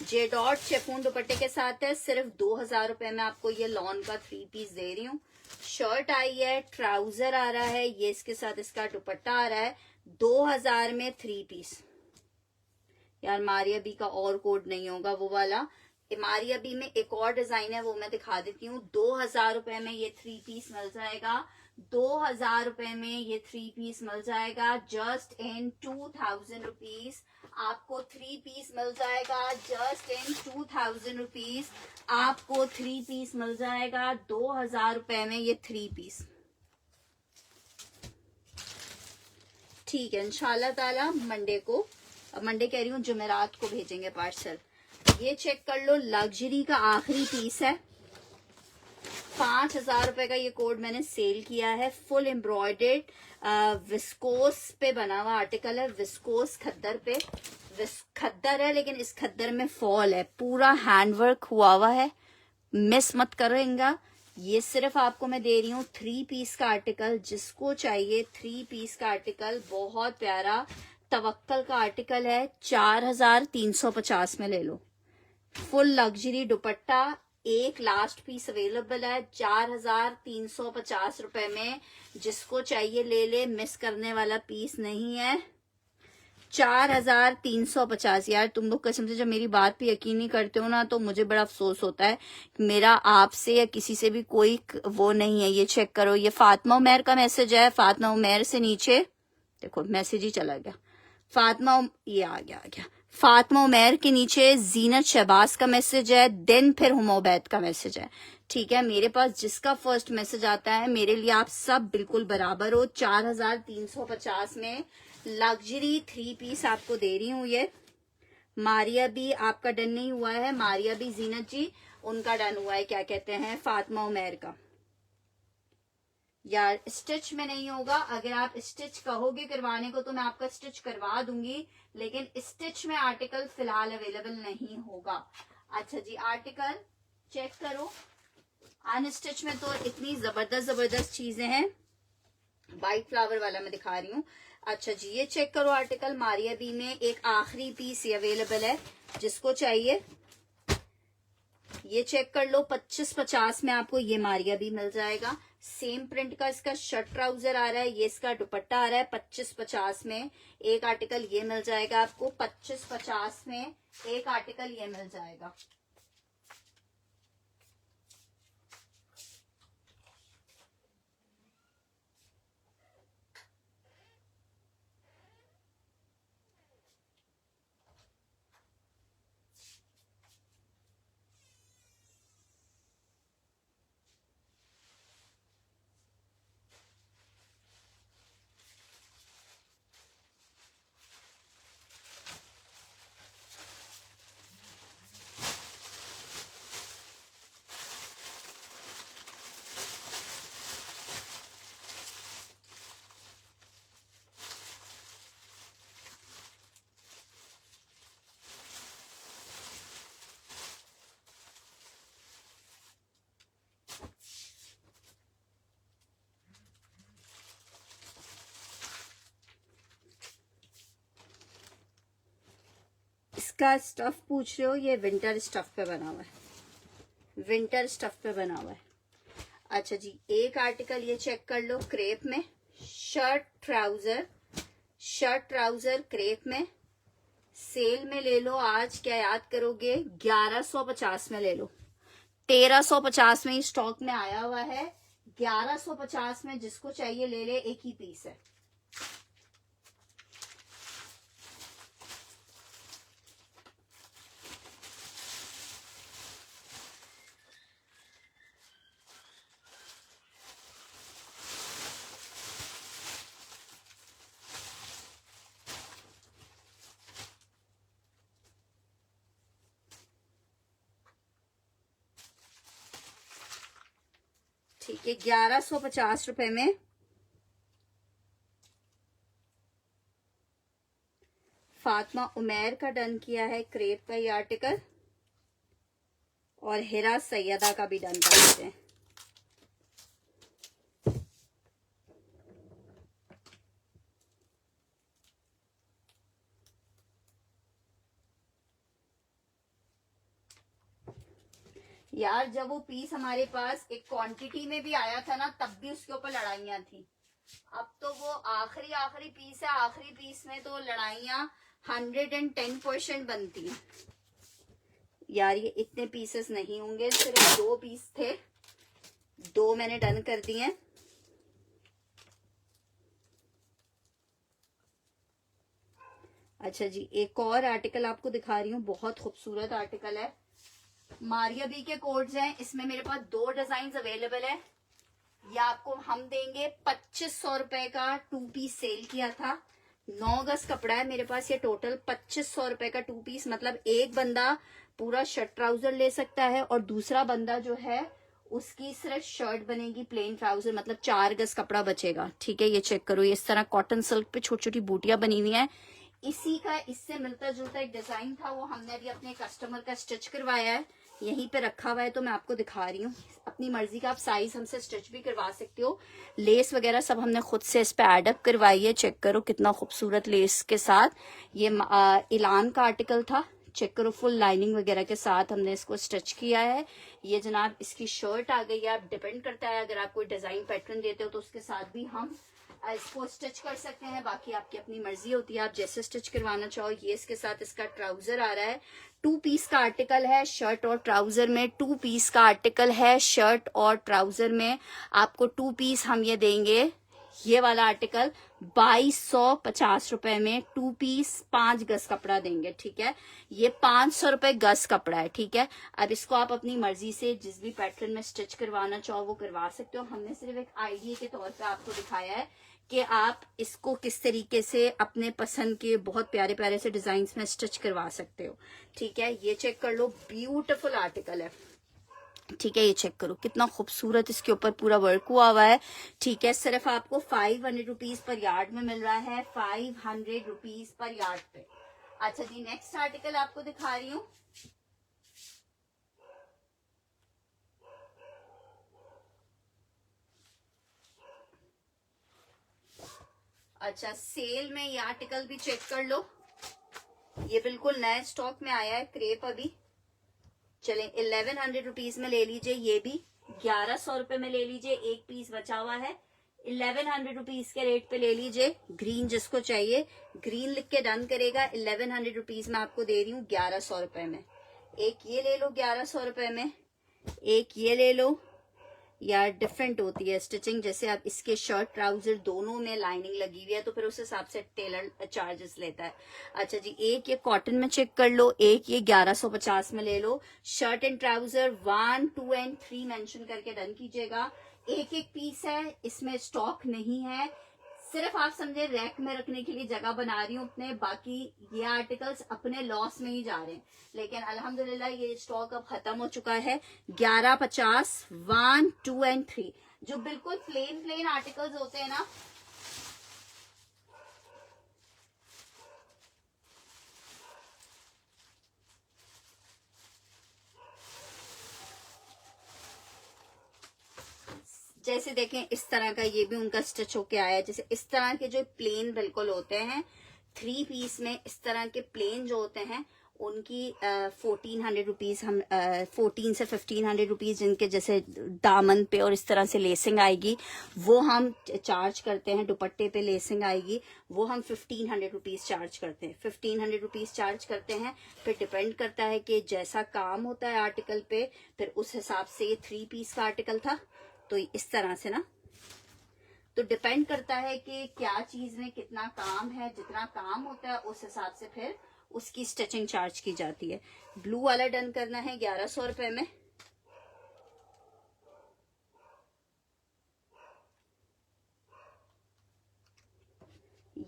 जेडॉट शेफून दुपट्टे के साथ है। सिर्फ 2000 रुपए में आपको ये लॉन का 3 पीस दे रही हूँ। शर्ट आई है, ट्राउजर आ रहा है, ये इसके साथ इसका दुपट्टा आ रहा है। 2000 में 3 पीस। यार मारिया बी का और कोड नहीं होगा वो वाला। मारिया बी में एक और डिजाइन है, वो मैं दिखा देती हूँ। 2000 रुपए में ये 3 पीस मिल जाएगा। 2000 रुपए में ये 3 पीस मिल जाएगा। जस्ट इन 2000 रुपीज आपको 3 पीस मिल जाएगा। जस्ट इन 2000 रुपीज आपको 3 पीस मिल जाएगा। 2000 रुपए में ये 3 पीस। ठीक है, इंशाल्लाह ताला मंडे को, मंडे कह रही हूँ जुमेरात को भेजेंगे पार्सल। ये चेक कर लो, लग्जरी का आखिरी पीस है। 5000 रुपए का ये कोड मैंने सेल किया है। फुल एम्ब्रॉयडेड विस्कोस पे बना हुआ आर्टिकल है। विस्कोस खद्दर पे, खद्दर है लेकिन इस खद्दर में फॉल है, पूरा हैंडवर्क हुआ है। मिस मत करेंगे। ये सिर्फ आपको मैं दे रही हूँ 3 पीस का आर्टिकल। जिसको चाहिए 3 पीस का आर्टिकल, बहुत प्यारा तवक्कल का आर्टिकल है। 4350 में ले लो। फुल लग्जरी दुपट्टा, एक लास्ट पीस अवेलेबल है 4350 रुपए में। जिसको चाहिए ले ले, मिस करने वाला पीस नहीं है। 4350। यार तुम लोग कसम से जब मेरी बात पे यकीन नहीं करते हो ना तो मुझे बड़ा अफसोस होता है। मेरा आपसे या किसी से भी कोई वो नहीं है। ये चेक करो, ये फातिमा उमैर का मैसेज है। फातिमा उमैर से नीचे देखो मैसेज ही चला गया। ये आ गया। फातिमा उमैर के नीचे जीनत शहबाज का मैसेज है, देन फिर हुमोबैद का मैसेज है। ठीक है, मेरे पास जिसका फर्स्ट मैसेज आता है मेरे लिए आप सब बिल्कुल बराबर हो। 4350 में लग्जरी 3 पीस आपको दे रही हूँ। ये मारिया भी आपका डन नहीं हुआ है। मारिया भी जीनत जी उनका डन हुआ है, क्या कहते हैं, फातिमा उमैर का। यार स्टिच में नहीं होगा, अगर आप स्टिच कहोगे करवाने को तो मैं आपका स्टिच करवा दूंगी, लेकिन स्टिच में आर्टिकल फिलहाल अवेलेबल नहीं होगा। अच्छा जी, आर्टिकल चेक करो। अनस्टिच में तो इतनी जबरदस्त जबरदस्त चीजें हैं। वाइट फ्लावर वाला मैं दिखा रही हूँ। अच्छा जी, ये चेक करो आर्टिकल मारिया बी में एक आखिरी पीस ये अवेलेबल है, जिसको चाहिए ये चेक कर लो। 25-50 में आपको ये मारिया भी मिल जाएगा। सेम प्रिंट का इसका शर्ट ट्राउजर आ रहा है, ये इसका दुपट्टा आ रहा है। 25-50 में एक आर्टिकल ये मिल जाएगा आपको। 25-50 में एक आर्टिकल ये मिल जाएगा। इसका स्टफ पूछ रहे हो, ये विंटर स्टफ पे बना हुआ है, विंटर स्टफ पे बना हुआ है। अच्छा जी, एक आर्टिकल ये चेक कर लो क्रेप में, शर्ट ट्राउजर क्रेप में। सेल में ले लो, आज क्या याद करोगे, 1150 में ले लो। 1350 में ही स्टॉक में आया हुआ है। 1150 में जिसको चाहिए ले ले, एक ही पीस है। ठीक है, 1150 रुपए में फातिमा उमैर का डन किया है क्रेप का ये आर्टिकल, और हिरा सैयदा का भी डन कर देते हैं। यार जब वो पीस हमारे पास एक क्वांटिटी में भी आया था ना, तब भी उसके ऊपर लड़ाइयां थी। अब तो वो आखिरी पीस है, आखिरी पीस में तो लड़ाइयां 110% बनती हैं। यार ये इतने पीसेस नहीं होंगे, सिर्फ 2 पीस थे, 2 मैंने डन कर दिए। अच्छा जी, एक और आर्टिकल आपको दिखा रही हूँ, बहुत खूबसूरत आर्टिकल है। मारिया बी के कोड्स हैं, इसमें मेरे पास 2 डिजाइन अवेलेबल है। ये आपको हम देंगे 2500 रुपए का 2 पीस सेल किया था। 9 गज कपड़ा है मेरे पास, ये टोटल 2500 रुपए का 2 पीस, मतलब एक बंदा पूरा शर्ट ट्राउजर ले सकता है और दूसरा बंदा जो है उसकी सिर्फ शर्ट बनेगी, प्लेन ट्राउजर, मतलब 4 गज कपड़ा बचेगा। ठीक है, ये चेक करो, ये इस तरह कॉटन सिल्क पे छोटी छोटी बूटियां बनी हुई हैं। इसी का इससे मिलता जुलता एक डिजाइन था, वो हमने अभी अपने कस्टमर का स्टिच करवाया है, यहीं पे रखा हुआ है, तो मैं आपको दिखा रही हूँ। अपनी मर्जी का आप साइज हमसे स्टिच भी करवा सकते हो। लेस वगैरह सब हमने खुद से इस पे एडअप करवाई है। चेक करो कितना खूबसूरत लेस के साथ। ये इलान का आर्टिकल था, चेक करो, फुल लाइनिंग वगैरह के साथ हमने इसको स्टिच किया है। ये जनाब इसकी शर्ट आ गई है। आप डिपेंड करता है, अगर आप कोई डिजाइन पैटर्न देते हो तो उसके साथ भी हम इसको स्टिच कर सकते हैं, बाकी आपकी अपनी मर्जी होती है, आप जैसे स्टिच करवाना चाहो। ये इसके साथ इसका ट्राउजर आ रहा है, 2 पीस का आर्टिकल है, शर्ट और ट्राउजर में 2 पीस का आर्टिकल है, शर्ट और ट्राउजर में आपको 2 पीस हम ये देंगे। ये वाला आर्टिकल 2250 रुपए में 2 पीस 5 गज कपड़ा देंगे। ठीक है, ये 500 रुपए गज कपड़ा है। ठीक है, अब इसको आप अपनी मर्जी से जिस भी पैटर्न में स्टिच करवाना चाहो वो करवा सकते हो। हमने सिर्फ एक आइडिया के तौर पे आपको दिखाया है कि आप इसको किस तरीके से अपने पसंद के बहुत प्यारे प्यारे से डिजाइन में स्टिच करवा सकते हो। ठीक है, ये चेक कर लो, ब्यूटीफुल आर्टिकल है। ठीक है, ये चेक करो कितना खूबसूरत इसके ऊपर पूरा वर्क हुआ हुआ है। ठीक है, सिर्फ आपको 500 रुपीज पर यार्ड में मिल रहा है, 500 रुपीज पर यार्ड पे। अच्छा जी, नेक्स्ट आर्टिकल आपको दिखा रही हूँ। अच्छा, सेल में ये आर्टिकल भी चेक कर लो, ये बिल्कुल नए स्टॉक में आया है क्रेप अभी। चलें 1100 रुपीज में ले लीजिए, ये भी 1100 रुपए में ले लीजिए, एक पीस बचा हुआ है, 1100 रुपीज के रेट पे ले लीजिए। ग्रीन जिसको चाहिए ग्रीन लिख के डन करेगा। 1100 रुपीज में आपको दे रही हूँ 1100 रुपए में। एक ये ले लो 1100 रुपए में, एक ये ले लो। यार डिफरेंट होती है स्टिचिंग, जैसे आप इसके शर्ट ट्राउजर दोनों में लाइनिंग लगी हुई है तो फिर उस हिसाब से टेलर चार्जेस लेता है। अच्छा जी, एक ये कॉटन में चेक कर लो, एक ये 1150 में ले लो। Shirt and trouser 1, 2 and 3 mention करके डन कीजिएगा। एक एक पीस है, इसमें स्टॉक नहीं है, सिर्फ आप समझे रैक में रखने के लिए जगह बना रही हूँ अपने, बाकी ये आर्टिकल्स अपने लॉस में ही जा रहे हैं। लेकिन अल्हम्दुलिल्लाह ये स्टॉक अब खत्म हो चुका है। 1150 1, 2 एंड 3 जो बिल्कुल प्लेन आर्टिकल्स होते हैं ना, जैसे देखें इस तरह का ये भी उनका स्टिच होके आया है। जैसे इस तरह के जो प्लेन बिल्कुल होते हैं 3 पीस में, इस तरह के प्लेन जो होते हैं उनकी 1400 रुपीज, हम 14 से 1500 रुपीज जिनके जैसे दामन पे और इस तरह से लेसिंग आएगी वो हम चार्ज करते हैं। दुपट्टे पे लेसिंग आएगी वो हम 1500 रुपीज चार्ज करते हैं, 1500 रुपीज चार्ज करते हैं। फिर डिपेंड करता है कि जैसा काम होता है आर्टिकल पे, फिर उस हिसाब से ये 3 पीस का आर्टिकल था तो इस तरह से ना, तो डिपेंड करता है कि क्या चीज में कितना काम है, जितना काम होता है उस हिसाब से फिर उसकी स्टिचिंग चार्ज की जाती है। ब्लू वाला डन करना है 1100 रुपए में।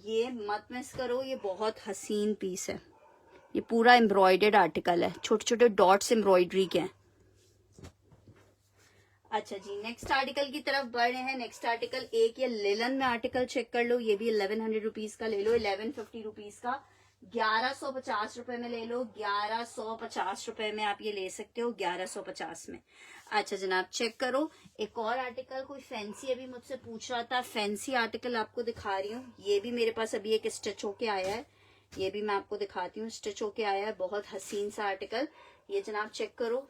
ये मत मिस करो, ये बहुत हसीन पीस है, ये पूरा एम्ब्रॉयडर्ड आर्टिकल है, छोटे छोटे डॉट्स एम्ब्रॉयडरी के हैं। अच्छा जी, नेक्स्ट आर्टिकल की तरफ बढ़ रहे हैं। नेक्स्ट आर्टिकल एक ये लिलन में आर्टिकल चेक कर लो, ये भी 1100 रुपीज का ले लो, 1150 रुपीज का, 1150 रुपए में ले लो, 1150 रुपए में आप ये ले सकते हो, 1150 में। अच्छा जनाब चेक करो, एक और आर्टिकल कोई फैंसी अभी मुझसे पूछ रहा था, फैंसी आर्टिकल आपको दिखा रही हूँ। ये भी मेरे पास अभी एक स्टिच होके आया है, ये भी मैं आपको दिखाती हूँ, स्टिच होके आया है, बहुत हसीन सा आर्टिकल। ये जनाब चेक करो,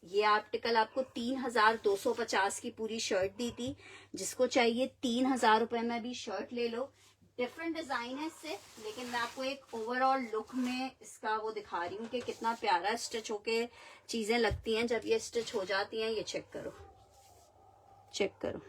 ये आर्टिकल आपको 3250 की पूरी शर्ट दी थी, जिसको चाहिए 3000 रुपए में भी शर्ट ले लो। डिफरेंट डिजाइन है इससे, लेकिन मैं आपको एक ओवरऑल लुक में इसका वो दिखा रही हूँ कि कितना प्यारा स्टिच होके चीजें लगती हैं जब ये स्टिच हो जाती हैं। ये चेक करो, चेक करो,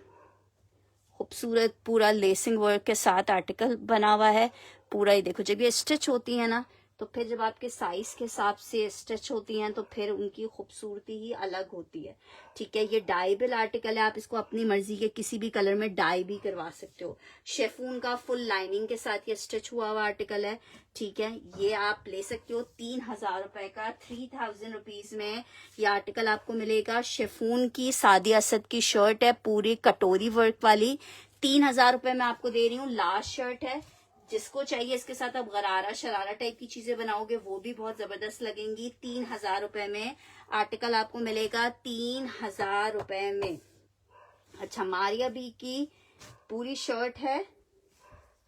खूबसूरत पूरा लेसिंग वर्क के साथ आर्टिकल बना हुआ है पूरा ही। देखो जब ये स्टिच होती है ना, तो फिर जब आपके साइज के हिसाब से स्टिच होती हैं तो फिर उनकी खूबसूरती ही अलग होती है। ठीक है, ये डाइबल आर्टिकल है, आप इसको अपनी मर्जी के किसी भी कलर में डाई भी करवा सकते हो। शेफून का फुल लाइनिंग के साथ ये स्टिच हुआ हुआ आर्टिकल है। ठीक है, ये आप ले सकते हो 3000 रुपए का, 3000 रुपीज में ये आर्टिकल आपको मिलेगा। शेफून की सादी असद की शर्ट है, पूरी कटोरी वर्क वाली, 3000 रुपए में आपको दे रही हूँ। लास्ट शर्ट है, जिसको चाहिए इसके साथ आप गरारा शरारा टाइप की चीजें बनाओगे वो भी बहुत जबरदस्त लगेंगी। 3000 रुपए में आर्टिकल आपको मिलेगा, 3000 रुपए में। अच्छा, मारिया बी की पूरी शर्ट है,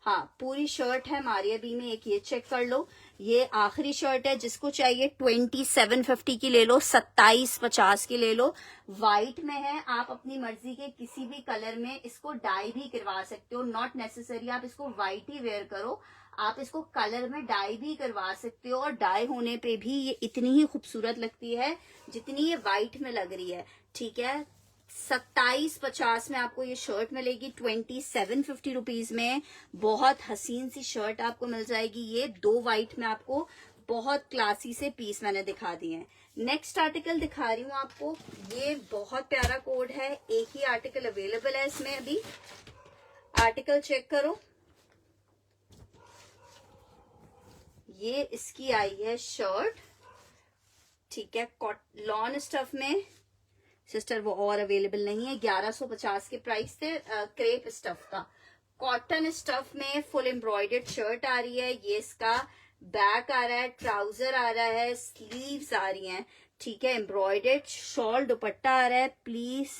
हाँ पूरी शर्ट है मारिया बी में, एक ये चेक कर लो, ये आखिरी शर्ट है, जिसको चाहिए 2750 की ले लो, 2750 की ले लो। व्हाइट में है, आप अपनी मर्जी के किसी भी कलर में इसको डाई भी करवा सकते हो, नॉट नेसेसरी आप इसको व्हाइट ही वेयर करो, आप इसको कलर में डाई भी करवा सकते हो। और डाई होने पे भी ये इतनी ही खूबसूरत लगती है जितनी ये व्हाइट में लग रही है। ठीक है, 2750 में आपको ये शर्ट मिलेगी, 2750 रुपीज में बहुत हसीन सी शर्ट आपको मिल जाएगी। ये 2 वाइट में आपको बहुत क्लासी से पीस मैंने दिखा दिए हैं। नेक्स्ट आर्टिकल दिखा रही हूँ आपको, ये बहुत प्यारा कोड है, एक ही आर्टिकल अवेलेबल है इसमें अभी। आर्टिकल चेक करो, ये इसकी आई है शर्ट, ठीक है, लॉन स्टफ में, सिस्टर वो और अवेलेबल नहीं है। 1150 के प्राइस थे। क्रेप स्टफ का, कॉटन स्टफ में फुल एम्ब्रॉयडर्ड शर्ट आ रही है। ये इसका बैक आ रहा है, ट्राउजर आ रहा है, स्लीव्स आ रही हैं, ठीक है। एम्ब्रॉयडर्ड शॉल दुपट्टा आ रहा है। प्लीज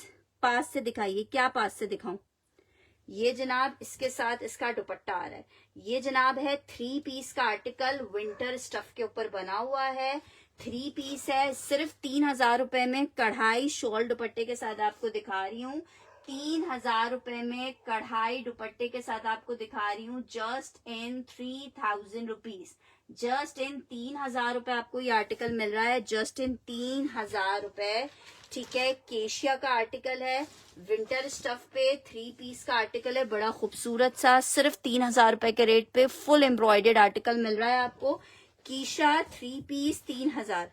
पास से दिखाइए, क्या पास से दिखाऊं? ये जनाब इसके साथ इसका दुपट्टा आ रहा है। ये जनाब है 3 पीस का आर्टिकल, विंटर स्टफ के ऊपर बना हुआ है। 3 पीस है, सिर्फ 3000 रुपए में कढ़ाई शॉल दुपट्टे के साथ आपको दिखा रही हूँ। 3000 रुपए में कढ़ाई दुपट्टे के साथ आपको दिखा रही हूँ। Just in 3000 rupees, just in 3000 रुपए आपको ये आर्टिकल मिल रहा है। जस्ट इन 3000 रुपए, ठीक है। केशिया का आर्टिकल है, विंटर स्टफ पे 3 पीस का आर्टिकल है, बड़ा खूबसूरत सा, सिर्फ 3000 रुपए के रेट पे फुल एम्ब्रॉयडर्ड आर्टिकल मिल रहा है आपको। कीशा 3 पीस 3000,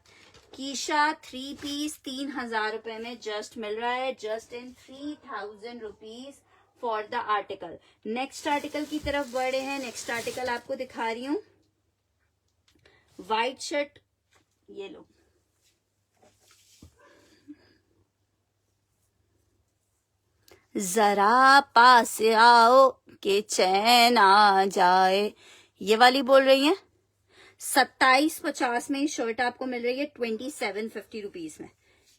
कीशा 3 पीस 3000 रुपए में जस्ट मिल रहा है। Just in 3000 rupees for the article. Next article की तरफ बढ़े हैं। नेक्स्ट आर्टिकल आपको दिखा रही हूँ, व्हाइट शर्ट, ये लो, जरा पास आओ के चैन आ जाए, ये वाली बोल रही है। 2750 में शर्ट आपको मिल रही है 2750 रुपीज में।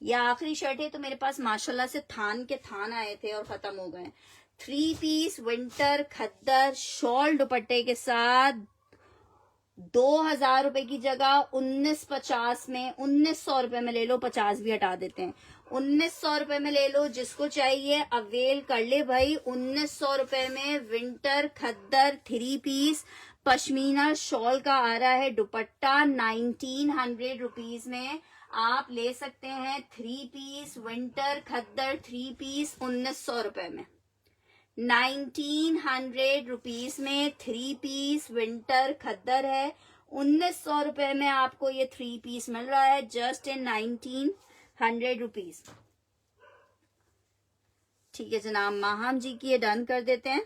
ये आखिरी शर्ट है, तो मेरे पास माशाल्लाह से थान के थान आए थे और खत्म हो गए। 3 पीस विंटर खद्दर शॉल दुपट्टे के साथ 2000 रुपए की जगह 1950 में, 1900 रुपए में ले लो, 50 भी हटा देते हैं, 1900 रुपए में ले लो। जिसको चाहिए अवेल कर ले भाई। 1900 रुपए में विंटर खद्दर 3 पीस पश्मीना शॉल का आ रहा है दुपट्टा। 1900 रुपीज में आप ले सकते हैं 3 पीस विंटर खद्दर 3 पीस 1900 रुपए में। 1900 रुपीज में 3 पीस विंटर खद्दर है। 1900 रुपए में आपको ये 3 पीस मिल रहा है, जस्ट इन 1900 रुपीज। ठीक है जनाब, माहम जी की ये डन कर देते हैं।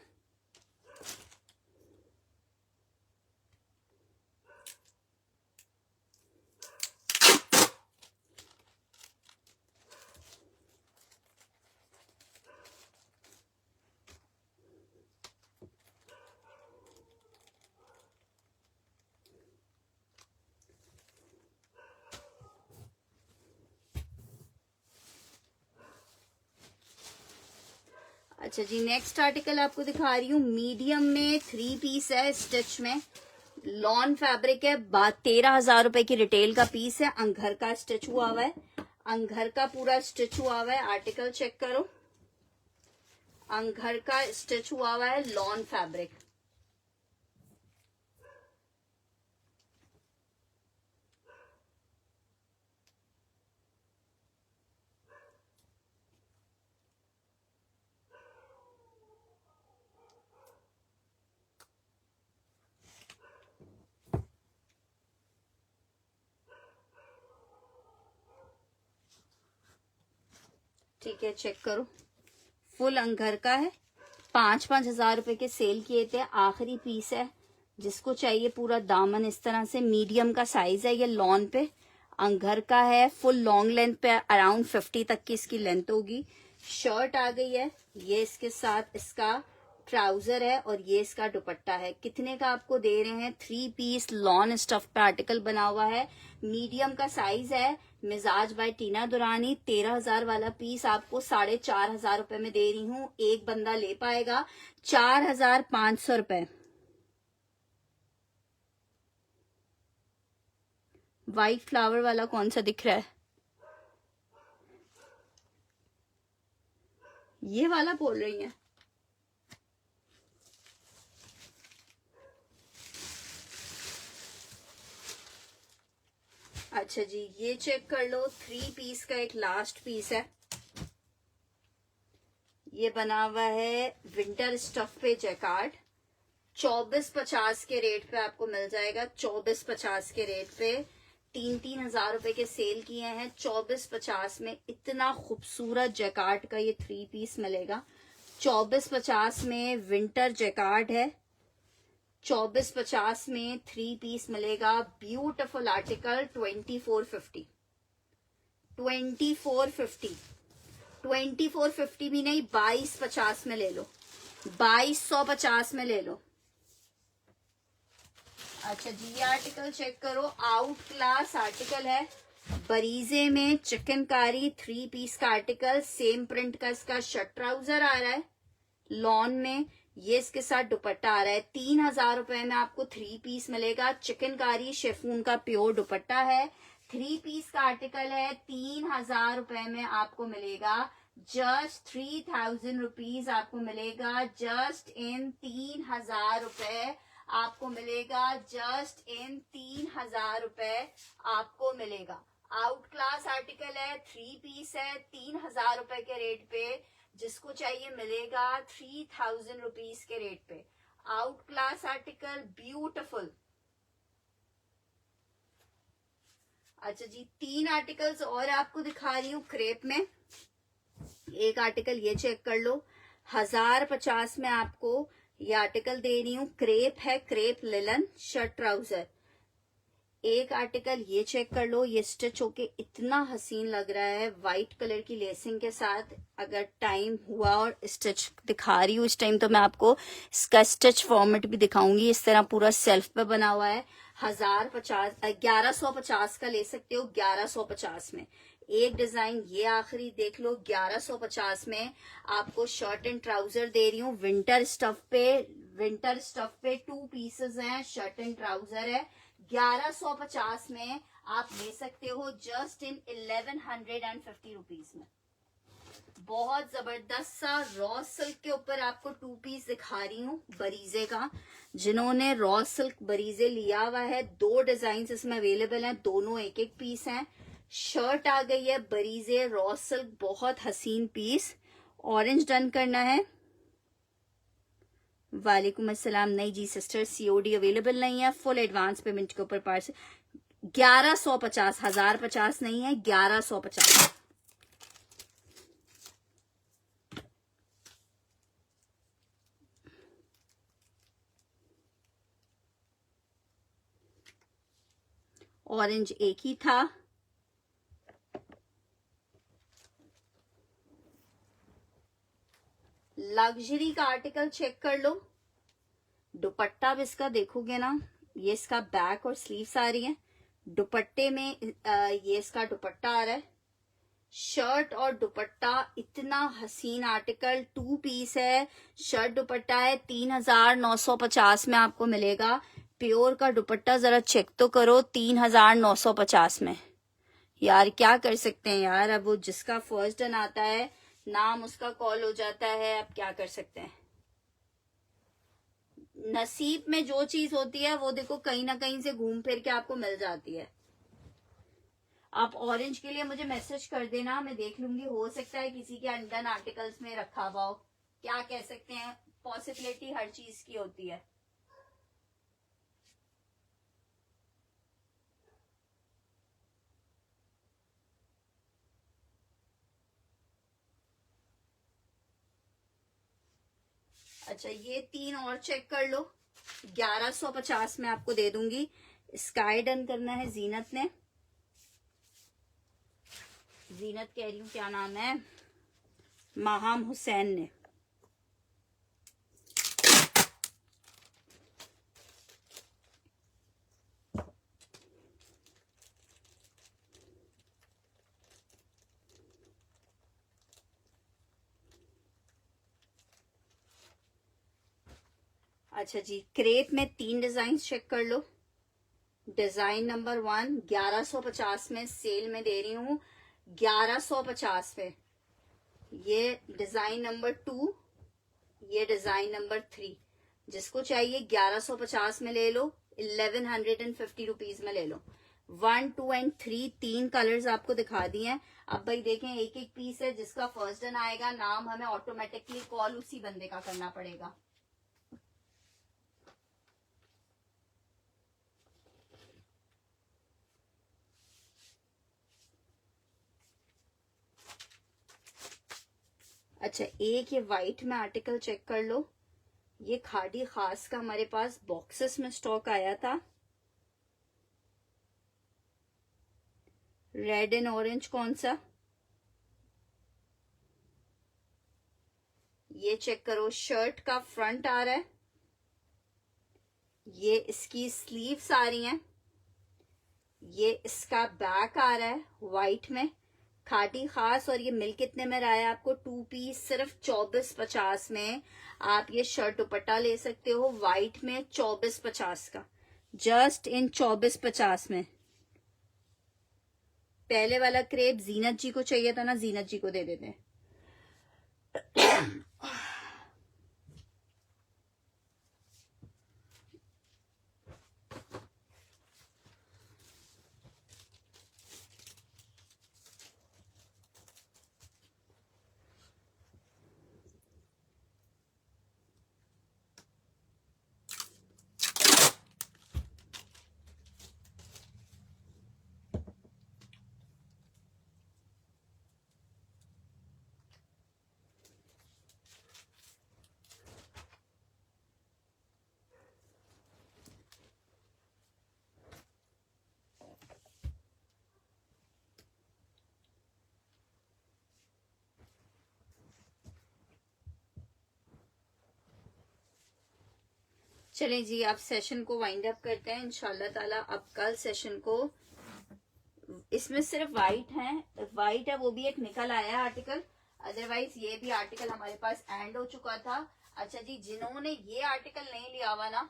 अच्छा जी, नेक्स्ट आर्टिकल आपको दिखा रही हूँ, मीडियम में 3 पीस है, स्टिच में, लॉन फैब्रिक है। 13,000 रुपए की रिटेल का पीस है। अंघर का स्टिच हुआ हुआ है, अंघर का पूरा स्टिच हुआ हुआ है। आर्टिकल चेक करो, अंघर का स्टिच हुआ हुआ है, लॉन फैब्रिक। ठीक है, चेक करो, फुल अंघर का है। 5-5 हजार रुपए के सेल किए थे, आखिरी पीस है। जिसको चाहिए पूरा दामन इस तरह से, मीडियम का साइज है ये, लॉन पे अंघर का है, फुल लॉन्ग लेंथ पे, अराउंड 50 तक की इसकी लेंथ होगी। शर्ट आ गई है, ये इसके साथ इसका ट्राउजर है और ये इसका दुपट्टा है। कितने का आपको दे रहे हैं? 3 पीस लॉन स्टफ पे आर्टिकल बना हुआ है, मीडियम का साइज है। मिजाज बाय टीना दुरानी। 13,000 वाला पीस आपको 4,500 रुपए में दे रही हूँ। एक बंदा ले पाएगा 4,500 रुपए। व्हाइट फ्लावर वाला कौन सा दिख रहा है? ये वाला बोल रही है? अच्छा जी, ये चेक कर लो, 3 पीस का एक लास्ट पीस है। ये बना हुआ है विंटर स्टफ पे जैकार्ड। 2450 के रेट पे आपको मिल जाएगा। 2450 के रेट पे 3-3 हजार रुपए के सेल किए हैं। 2450 में इतना खूबसूरत जैकार्ड का ये 3 पीस मिलेगा। 2450 में विंटर जैकार्ड है। 2450 में 3 पीस मिलेगा। Beautiful article. 2450 2450 2450 भी नहीं, 2250 में ले लो, 2250 में ले लो। अच्छा जी, ये आर्टिकल चेक करो, आउट क्लास आर्टिकल है, बरीजे में चिकनकारी 3 पीस का आर्टिकल, सेम प्रिंट का इसका शर्ट ट्राउजर आ रहा है, लॉन में ये इसके साथ दुपट्टा आ रहा है। 3000 रुपए में आपको 3 पीस मिलेगा, चिकनकारी शेफून का प्योर दुपट्टा है, 3 पीस का आर्टिकल है, 3000 रुपए में आपको मिलेगा, जस्ट 3000 रुपीज आपको मिलेगा, जस्ट इन 3000 रुपए आपको मिलेगा, जस्ट इन 3000 रुपए आपको मिलेगा। आउट क्लास आर्टिकल है, 3 पीस है, 3000 रुपए के रेट पे, जिसको चाहिए मिलेगा 3000 रुपीज के रेट पे। Out class article, beautiful. अच्छा जी, 3 आर्टिकल्स और आपको दिखा रही हूँ क्रेप में। एक आर्टिकल ये चेक कर लो, 1050 में आपको ये आर्टिकल दे रही हूँ, क्रेप है, क्रेप लिलन शर्ट ट्राउजर। एक आर्टिकल ये चेक कर लो, ये स्टिच होके इतना हसीन लग रहा है, व्हाइट कलर की लेसिंग के साथ। अगर टाइम हुआ और स्टिच दिखा रही हूँ इस टाइम, तो मैं आपको इसका स्टिच फॉर्मेट भी दिखाऊंगी। इस तरह पूरा सेल्फ पे बना हुआ है। 1150 का ले सकते हो, 1150 में। एक डिजाइन ये आखिरी देख लो, 1150 में आपको शर्ट एंड ट्राउजर दे रही हूँ, विंटर स्टफ पे। विंटर स्टफ पे 2 पीसेस हैं, शर्ट एंड ट्राउजर है, 1150 में आप ले सकते हो, जस्ट इन 1150 रुपीज में। बहुत जबरदस्त सा रॉ सिल्क के ऊपर आपको 2 पीस दिखा रही हूँ बरीजे का। जिन्होंने रॉ सिल्क बरीजे लिया हुआ है, 2 डिजाइन इसमें अवेलेबल हैं, दोनों एक एक पीस हैं। शर्ट आ गई है बरीजे रॉ सिल्क, बहुत हसीन पीस। ऑरेंज डन करना है। वालेकुम अस्सलाम। नहीं जी सिस्टर, सीओडी अवेलेबल नहीं है, फुल एडवांस पेमेंट के ऊपर पार्सल। 1150, 1050 नहीं है, 1150। ऑरेंज एक ही था। लग्जरी का आर्टिकल चेक कर लो, दुपट्टा भी इसका देखोगे ना, ये इसका बैक और स्लीव्स आ रही है। दुपट्टे में ये इसका दुपट्टा आ रहा है, शर्ट और दुपट्टा इतना हसीन आर्टिकल, 2 पीस है, शर्ट दुपट्टा है, 3950 में आपको मिलेगा। प्योर का दुपट्टा जरा चेक तो करो, 3950 में। यार क्या कर सकते हैं यार, अब वो जिसका फर्स्ट डन आता है नाम उसका कॉल हो जाता है, अब क्या कर सकते हैं। नसीब में जो चीज होती है वो देखो कहीं ना कहीं से घूम फिर के आपको मिल जाती है। आप ऑरेंज के लिए मुझे मैसेज कर देना, मैं देख लूंगी, हो सकता है किसी के अनडन आर्टिकल्स में रखा हुआ हो, क्या कह सकते हैं, पॉसिबिलिटी हर चीज की होती है। अच्छा, ये 3 और चेक कर लो, 1150 में आपको दे दूंगी। स्काई डन करना है जीनत ने, जीनत कह रही हूँ, क्या नाम है, माहम हुसैन ने। अच्छा जी, क्रेप में 3 डिजाइन चेक कर लो। डिजाइन नंबर 1 1150 में सेल में दे रही हूँ, 1150 में। ये डिजाइन नंबर 2, ये डिजाइन नंबर 3। जिसको चाहिए 1150 में ले लो, 1150 रुपीज में ले लो। 1, 2 एंड 3 3 कलर्स आपको दिखा दिए हैं। अब भाई देखें, एक एक पीस है, जिसका फर्स्ट डन आएगा नाम हमें ऑटोमेटिकली कॉल उसी बंदे का करना पड़ेगा। अच्छा, एक ये व्हाइट में आर्टिकल चेक कर लो, ये खादी खास का हमारे पास बॉक्सेस में स्टॉक आया था, रेड एंड ऑरेंज। कौन सा? ये चेक करो, शर्ट का फ्रंट आ रहा है, ये इसकी स्लीव्स आ रही हैं, ये इसका बैक आ रहा है व्हाइट में खाटी खास। और ये मिल कितने में रहा है आपको? 2 पीस सिर्फ 24.50 में आप ये शर्ट दुपट्टा ले सकते हो व्हाइट में 24.50 का, जस्ट इन 24.50 में। पहले वाला क्रेप जीनत जी को चाहिए था ना, जीनत जी को दे देते हैं। चलें जी, आप सेशन को वाइंड अप करते हैं इंशाल्लाह ताला। अब कल सेशन को, इसमें सिर्फ वाइट है, वो भी एक निकल आया है आर्टिकल, अदरवाइज ये भी आर्टिकल हमारे पास एंड हो चुका था। अच्छा जी, जिन्होंने ये आर्टिकल नहीं लिया हुआ ना,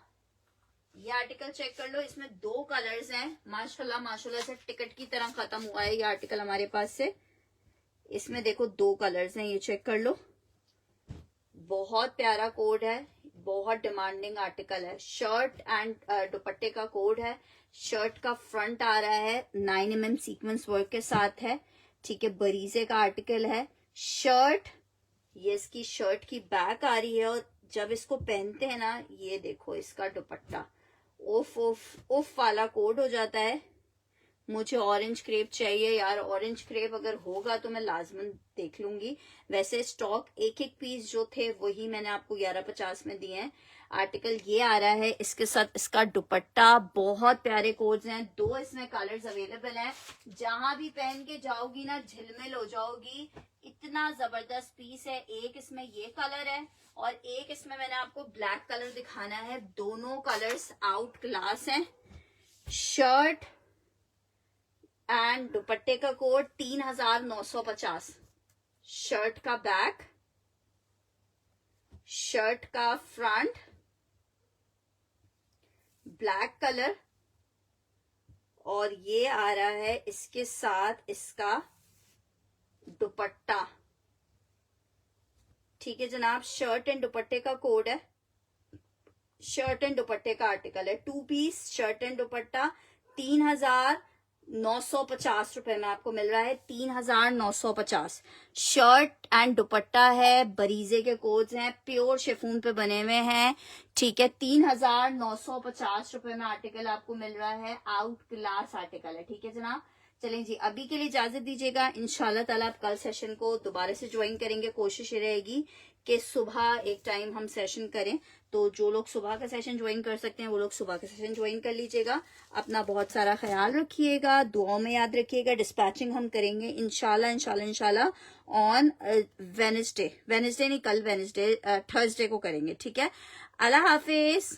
ये आर्टिकल चेक कर लो, इसमें 2 कलर्स हैं। माशाल्लाह माशाल्लाह से टिकट की तरह खत्म हुआ है ये आर्टिकल हमारे पास से। इसमें देखो 2 कलर्स हैं, ये चेक कर लो, बहुत प्यारा कोड है, बहुत डिमांडिंग आर्टिकल है। शर्ट एंड दुपट्टे का कोड है। शर्ट का फ्रंट आ रहा है 9 mm सीक्वेंस वर्क के साथ है, ठीक है, बरीजे का आर्टिकल है। शर्ट, ये इसकी शर्ट की बैक आ रही है, और जब इसको पहनते हैं ना, ये देखो इसका दुपट्टा, उफ उफ उफ वाला कोड हो जाता है। मुझे ऑरेंज क्रेप चाहिए यार, ऑरेंज क्रेप अगर होगा तो मैं लाजमन देख लूंगी। वैसे स्टॉक एक पीस जो थे वही मैंने आपको 11.50 में दिए हैं। आर्टिकल ये आ रहा है, इसके साथ इसका दुपट्टा, बहुत प्यारे कोड्स हैं, 2 इसमें कलर्स अवेलेबल हैं। जहां भी पहन के जाओगी ना झिलमिल हो जाओगी, इतना जबरदस्त पीस है। एक इसमें ये कलर है और एक इसमें मैंने आपको ब्लैक कलर दिखाना है, दोनों कलर्स आउट क्लास हैं। शर्ट एंड दुपट्टे का कोड 3950। शर्ट का बैक, शर्ट का फ्रंट ब्लैक कलर, और ये आ रहा है इसके साथ इसका दुपट्टा, ठीक है जनाब। शर्ट एंड दुपट्टे का कोड है, शर्ट एंड दुपट्टे का आर्टिकल है, 2 पीस शर्ट एंड दुपट्टा 3950 रुपए में आपको मिल रहा है। 3950 शर्ट एंड दुपट्टा है, बरीजे के कोड्स हैं, प्योर शिफॉन पे बने हुए हैं, ठीक है। 3950 रुपए में आर्टिकल आपको मिल रहा है, आउट क्लास आर्टिकल है, ठीक है जनाब। चलें जी, अभी के लिए इजाजत दीजिएगा। इंशाल्लाह ताला आप कल सेशन को दोबारा से ज्वाइन करेंगे। कोशिश ये रहेगी कि सुबह एक टाइम हम सेशन करें, तो जो लोग सुबह का सेशन ज्वाइन कर सकते हैं वो लोग सुबह का सेशन ज्वाइन कर लीजिएगा। अपना बहुत सारा ख्याल रखिएगा, दुआओं में याद रखिएगा। डिस्पैचिंग हम करेंगे इंशाल्लाह इंशाल्लाह इंशाल्लाह ऑन वेडनेसडे नहीं, कल वेडनेसडे, थर्सडे को करेंगे, ठीक है। अल्लाह हाफिज।